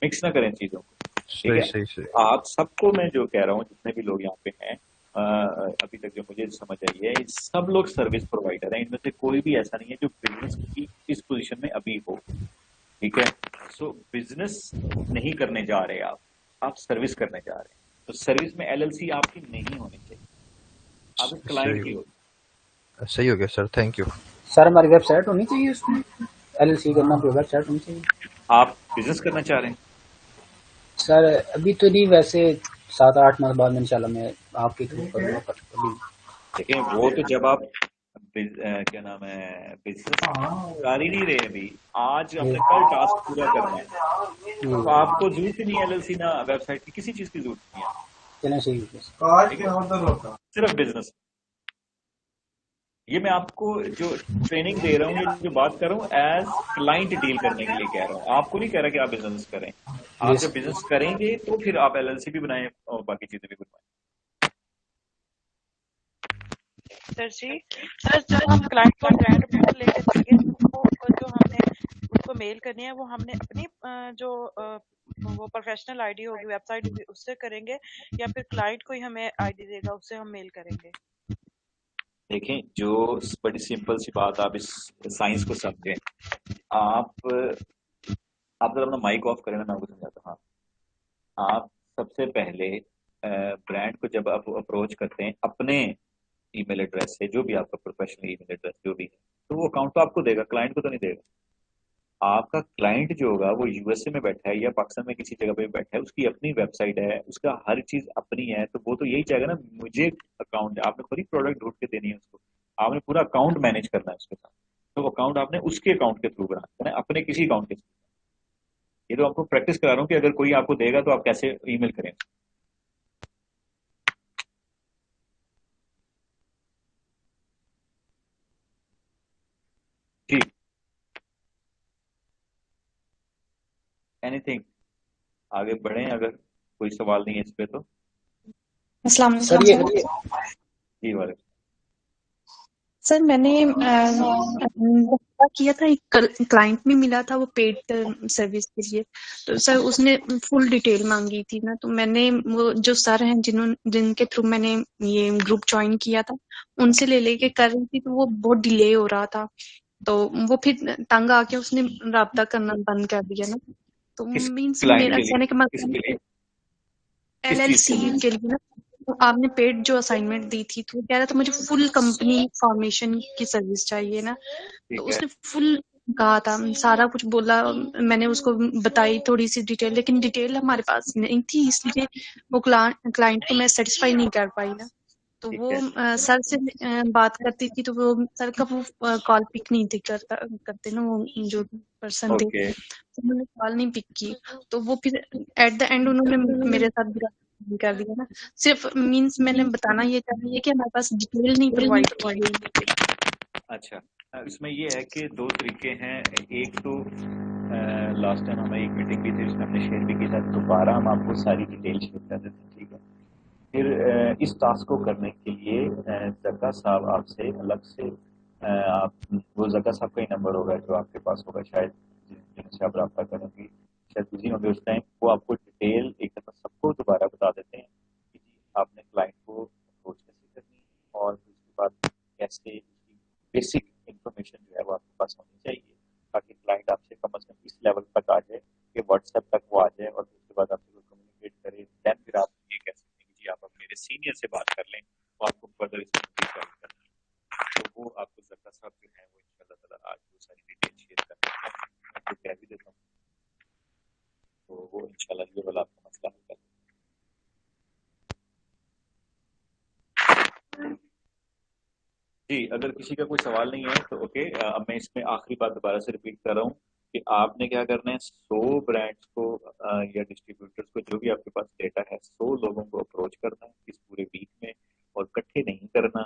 मिक्स ना करें चीजों को। ठीक सही है, सही सही। आप सबको मैं जो कह रहा हूँ, जितने भी लोग यहाँ पे हैं, अभी तक जो मुझे समझ आई है, सब लोग सर्विस प्रोवाइडर हैं। इनमें से कोई भी ऐसा नहीं है जो बिजनेस की इस पोजीशन में अभी हो। ठीक है, सो बिजनेस नहीं करने जा रहे आप सर्विस करने जा रहे हैं। तो सर्विस में एलएलसी आपकी नहीं होनी चाहिए, आपके क्लाइंट की होगी। सही हो गया सर, थैंक यू। सर हमारी वेबसाइट होनी चाहिए उसमें, एलएलसी करना कोई वेबसाइट होनी चाहिए? आप बिजनेस करना चाह रहे हैं? सर अभी तो नहीं, वैसे 7-8 माह बाद में इंशाल्लाह मैं आपके थ्रू करूँगा, पर अभी देखिए, वो तो जब आप क्या नाम है, बिजनेस कर ही नहीं रहे अभी, आज हमने कल टास्क पूरा करना है, तो आपको जरूरत ही नहीं एलएलसी ना वेबसाइट की, किसी चीज की जरूरत नहीं है। चलें, सही हो गया। सिर्फ बिजनेस। ये मैं आपको जो ट्रेनिंग दे रहा हूँ, ये जो बात कर रहा हूँ, एज क्लाइंट डील करने के लिए कह रहा हूँ। आपको नहीं कह रहा कि आप बिजनेस करें। आप जब बिजनेस करेंगे तो फिर आप एलएलसी भी बनाएं और बाकी चीजें भी बनवाएं। सर जी, सर जब हम क्लाइंट को ब्रांड अप्रूवल लेके देंगे, तो जो हमने उसको मेल करनी है, वो हमने अपनी जो वो प्रोफेशनल आईडी होगी, वेबसाइट होगी, उससे करेंगे, या फिर क्लाइंट को ही हमें आईडी देगा, उससे हम मेल करेंगे? देखें, जो बड़ी सिंपल सी बात, आप इस साइंस को समझें। आप जरा अपना माइक ऑफ करें ना, मैं आपको समझाता हूँ। हाँ, आप सबसे पहले ब्रांड को जब आप अप्रोच करते हैं अपने ईमेल एड्रेस से, जो भी आपका प्रोफेशनल ईमेल एड्रेस जो भी है, तो वो अकाउंट तो आपको देगा, क्लाइंट को तो नहीं देगा। आपका क्लाइंट जो होगा वो यूएसए में बैठा है या पाकिस्तान में किसी जगह पे बैठा है, उसकी अपनी वेबसाइट है, उसका हर चीज अपनी है, तो वो तो यही चाहेगा ना, मुझे अकाउंट, आपने खुद ही प्रोडक्ट ढूंढ के देनी है उसको, आपने पूरा अकाउंट मैनेज करना है उसके साथ। तो अकाउंट आपने उसके अकाउंट के थ्रू बनाना है, अपने किसी अकाउंट के थ्रू। ये तो आपको प्रैक्टिस करा रहा हूँ कि अगर कोई आपको देगा तो आप कैसे ईमेल करें। जी, एनीथिंग, आगे बढ़े, अगर कोई सवाल नहीं है इस पे तो। अस्सलाम सर वालेकुम ये जी वाले। सर, मैंने राब्ता किया था, एक क्लाइंट में मिला था वो पेड सर्विस के लिए, तो सर उसने फुल डिटेल मांगी थी ना, तो मैंने वो जो सर हैं जिनके थ्रू मैंने ये ग्रुप ज्वाइन किया था उनसे ले लेके कर रही थी, तो वो बहुत डिले हो रहा था, तो वो फिर तंग आके उसने राब्ता करना बंद कर दिया ना। तो किस मीन्स क्लाइंट मेरा के लिए, कहने का किसके मतलब लिए, किस चीज LLC के लिए? के लिए ना, तो आपने पेड जो असाइनमेंट दी थी तो वो कह रहा था मुझे फुल कंपनी फॉर्मेशन की सर्विस चाहिए ना, तो ठीक है, उसने फुल कहा था, सारा कुछ बोला, मैंने उसको बताई थोड़ी सी डिटेल, लेकिन डिटेल हमारे पास नहीं थी, इसलिए वो क्लाइंट को मैं सेटिस्फाई नहीं कर पाई ना। तो ठीक वो है, सर से बात करती थी, तो वो सर का वो कॉल पिक नहीं थी करते ना वो जो पर्सन थे, ओके, तो मैंने कॉल नहीं पिक की, तो वो फिर एट द एंड उन्होंने मेरे साथ बुरा कर दिया ना। सिर्फ मीन्स मैंने बताना ये चाह रही है कि हमारे पास डिटेल नहीं प्रोवाइड की गई। अच्छा। इसमें ये है कि दो तरीके हैं। एक तो लास्ट टाइम हमें एक मीटिंग की थी, उसमें हमने शेयर भी किया था, दोबारा हम आपको सारी डिटेल शेयर कर देते हैं, ठीक है। फिर इस टास्क को करने के लिए जक्का साहब आपसे अलग से आप वो जक्का साहब का ही नंबर होगा जो आपके पास होगा शायद, जिनसे आप रब्ता करेंगे, शायद बिजी होंगे उस टाइम, वो आपको डिटेल एक दफ़ा सबको दोबारा बता देते हैं कि जी आपने क्लाइंट को अप्रोच कैसे करनी है, और फिर उसके बाद कैसे उसकी बेसिक इंफॉर्मेशन जो है वो आपके पास होनी चाहिए, ताकि क्लाइंट आपसे कम से कम इस लेवल तक आ जाए कि व्हाट्सएप तक वो आ जाए, और फिर उसके बाद आपसे कम्युनिकेट करे। देन फिर आप ये कह सकते हैं कि जी आप अब मेरे सीनियर से बात कर लें, वो आपको फर्दर इसमें गाइड करना है। तो वो आपको जक्का साहब जो है वो इंशाल्लाह ताला आज वो सारी डिटेल शेयर करते हैं, मैं आपको कह भी देता हूँ, तो वो इंशाल्लाह ये वाला आपका मसला हल कर देंगे। जी, अगर किसी का कोई सवाल नहीं है तो ओके। अब मैं इसमें आखिरी बात दोबारा से रिपीट कर रहा हूँ कि आपने क्या करना है, 100 ब्रांड्स को या डिस्ट्रीब्यूटर्स को, जो भी आपके पास डेटा है, 100 लोगों को अप्रोच करना है इस पूरे वीक में, और इकट्ठे नहीं करना।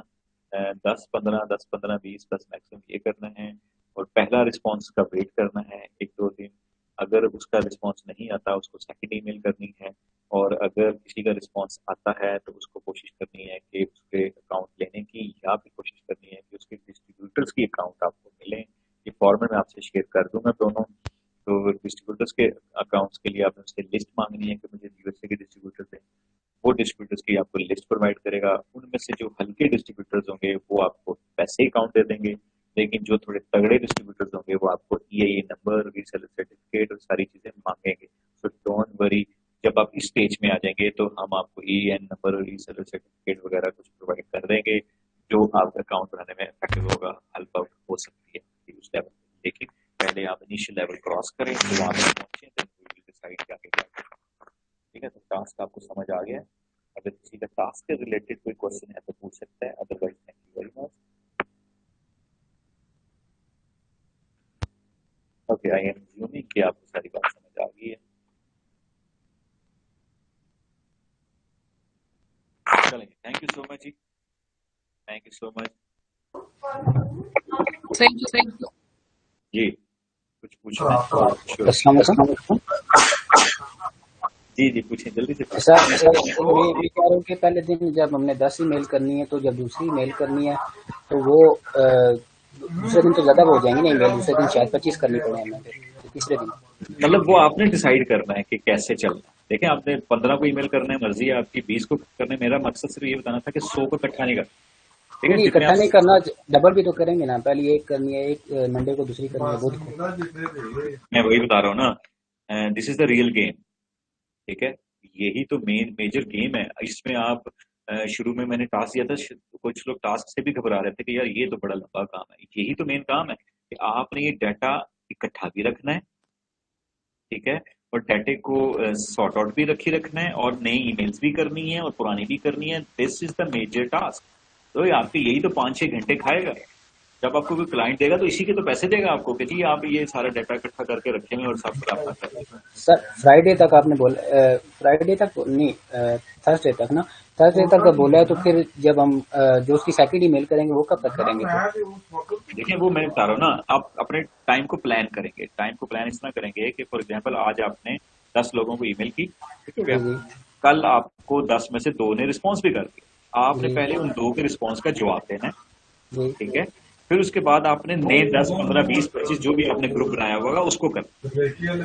10-15, 10-15, 20 बस मैक्सिमम ये करना है, और पहला रिस्पॉन्स का वेट करना है 1-2 दिन। अगर उसका रिस्पॉन्स नहीं आता उसको सेकंड ईमेल करनी है, और अगर किसी का रिस्पॉन्स आता है तो उसको कोशिश करनी है कि उसके अकाउंट लेने की, या फिर कोशिश करनी है कि उसके डिस्ट्रीब्यूटर्स की अकाउंट आपको मिले। ये फॉर्मेट मैं आपसे शेयर कर दूंगा दोनों। तो डिस्ट्रीब्यूटर्स के अकाउंट्स के लिए आपने उससे लिस्ट मांगनी है कि मुझे यूएसए के डिस्ट्रीब्यूटर्स हैं, वो डिस्ट्रीब्यूटर्स की आपको लिस्ट प्रोवाइड करेगा। उनमें से जो हल्के डिस्ट्रीब्यूटर्स होंगे वो आपको पैसे अकाउंट दे देंगे, लेकिन जो थोड़े तगड़े डिस्ट्रीब्यूटर्स होंगे वो आपको ईआईए नंबर, रीसेलर सर्टिफिकेट और सारी चीजें मांगेंगे। सो डोंट वरी, जब आप इस स्टेज में आ जाएंगे तो हम आपको ईएन नंबर और रीसेलर सर्टिफिकेट वगैरह कुछ प्रोवाइड कर देंगे, जो आपका अकाउंट बनाने में इफेक्टिव होगा, हेल्प आउट हो सकती है उस लेवल पे। लेकिन पहले आप इनिशियल लेवल क्रॉस करें, तो वहां पर पहुंचे, देन वी विल डिसाइड क्या क्या करना। ठीक है, तो टास्क आपको समझ आ गया है। अगर किसी का टास्क से रिलेटेड कोई क्वेश्चन है तो पूछ सकता है, otherwise thank you very much. Okay, I am assuming कि आपको सारी बात समझ आ गई है। चलेंगे, थैंक यू सो मच जी, थैंक यू सो मच जी। कुछ पूछना है तो श्योर। अस्सलाम वालेकुम। जी जी, पूछें, जल्दी से पूछें। सर मैं कह रहा हूँ कि पहले दिन जब हमने 10 ईमेल करनी है, तो जब दूसरी ईमेल करनी है तो वो दूसरे दिन तो ज्यादा हो जाएंगे ना ईमेल, दूसरे दिन शायद 25 करनी पड़े हमें, फिर तीसरे दिन। मतलब वो आपने डिसाइड करना है कि कैसे चलना है। देखें, आपने 15 को ईमेल करना है, मर्जी है आपकी, 20 को करना है। मेरा मकसद सिर्फ ये बताना था कि 100 को इकट्ठा नहीं करना, ठीक है। नहीं, जितने इकट्ठा आप, नहीं करना, डबल भी तो करेंगे ना, पहले एक करनी है, एक मंडे को, दूसरी करनी है बुध को। मैं वही बता रहा हूँ ना, this is the real game, ठीक है। यही तो मेजर गेम है। इसमें आप शुरू में मैंने टास्क दिया था, कुछ लोग टास्क से भी घबरा रहे थे कि यार ये तो बड़ा लंबा काम है। यही तो मेन काम है कि आपने ये डाटा इकट्ठा भी रखना है, ठीक है, और डाटे को सॉर्ट आउट भी रखना है, और नई ईमेल्स भी करनी है और पुरानी भी करनी है। This is the major task. तो ये आपके यही तो 5-6 घंटे खाएगा। जब आपको कोई क्लाइंट देगा तो इसी के तो पैसे देगा आपको कि जी आप ये सारा डाटा इकट्ठा करके रखेंगे और सब पर अपना कर देंगे। सर फ्राइडे तक आपने बोला, फ्राइडे तक नहीं, थर्सडे तक ना, थर्सडे तक बोला है, तो फिर जब हम जो उसकी सेकंड ईमेल करेंगे वो कब तक करेंगे फिर? देखिए, वो मैं बता रहा हूँ ना, आप अपने टाइम को प्लान करेंगे। टाइम को प्लान इस तरह करेंगे कि फॉर एग्जांपल आज आपने 10 लोगों को ईमेल की, ठीक हो गया। जी कल आपको 10 में से 2 ने रिस्पॉन्स भी कर दिया, आपने जी पहले उन 2 के रिस्पॉन्स का जवाब देना है, जी ठीक है। फिर उसके बाद आपने नए 10, 15, 20, 25 जो भी आपने ग्रुप बनाया होगा उसको करना।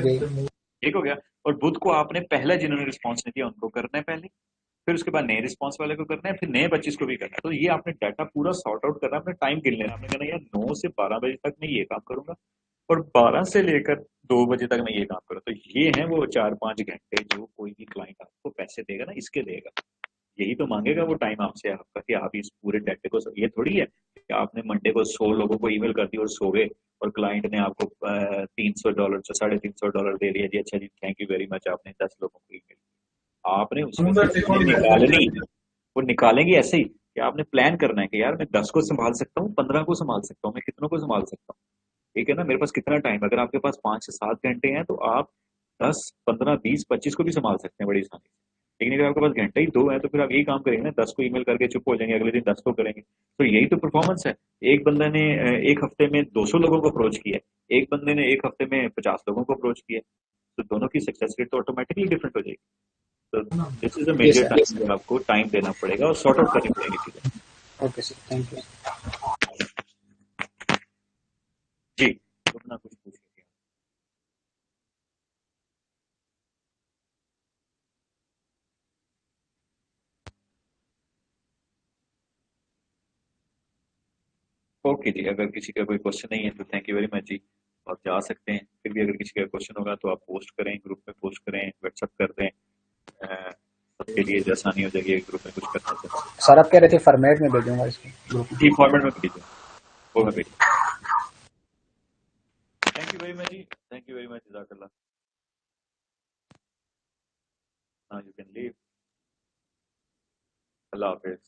जी ठीक हो गया। और बुध को आपने पहले जिन्होंने रिस्पॉन्स नहीं दिया उनको करना है पहले, फिर उसके बाद नए रिस्पॉन्स वाले को करना है, फिर नए 25 को भी करना है। तो ये आपने डाटा पूरा सॉर्ट आउट करना है, अपने टाइम गिन लेना। आपने कहना यार 9 से 12 बजे तक मैं ये काम करूंगा और 12 से लेकर 2 बजे तक मैं ये काम करूँ। तो ये है वो 4-5 घंटे जो कोई भी क्लाइंट आपको पैसे देगा ना, इसके देगा। यही तो मांगेगा वो टाइम आपसे आपका कि आप इस पूरे डाटे को, ये थोड़ी है कि आपने मंडे को 100 लोगों को ईमेल कर दी और सो गए और क्लाइंट ने आपको $300 से $350 दे दिया जी, अच्छा जी थैंक यू वेरी मच, आपने 10 लोगों को ईमेल। आपने उसमें से चीजें निकालनी, वो निकालेंगे ऐसे ही कि आपने प्लान करना है कि यार मैं 10 को संभाल सकता हूँ, 15 को संभाल सकता हूँ, मैं कितनों को संभाल सकता हूँ। ठीक है ना, मेरे पास कितना टाइम, अगर आपके पास 5 से 7 घंटे हैं तो आप 10, 15, 20, 25 को भी संभाल सकते हैं बड़ी आसानी से। लेकिन अगर आपके पास घंटे ही 2 है तो फिर आप यही काम करेंगे ना, 10 को ईमेल करके चुप हो जाएंगे, अगले दिन 10 को करेंगे। तो यही तो परफॉर्मेंस है। एक बंदे ने एक हफ्ते में 200 लोगों को अप्रोच किया, एक बंदे ने एक हफ्ते में 50 लोगों को अप्रोच किया, तो दोनों की सक्सेस रेट तो ऑटोमेटिकली डिफरेंट हो जाएगी। तो दिस इज अ जी मेजर सर। टाइम, आपको टाइम देना पड़ेगा और सॉर्ट आउट करनी पड़ेगी चीजें। Okay sir, thank you. जी, तो अपना कुछ पूछ लीजिए। ओके जी, अगर किसी का कोई क्वेश्चन नहीं है तो थैंक यू वेरी मच जी, आप जा सकते हैं। फिर भी अगर किसी का क्वेश्चन होगा तो आप पोस्ट करें, ग्रुप में पोस्ट करें, व्हाट्सएप कर दें, सबके लिए आसानी हो जाएगी ग्रुप में कुछ करने से। सर आप कह रहे थे फॉर्मेट में भेजूंगा इसको ग्रुप में। जी फॉर्मेट में भेजिए, वो मैं भेजिए। थैंक यू वेरी मच जी, थैंक यू वेरी मच, जज़ाकल्लाह। Now you can leave. अल्लाह हाफिज।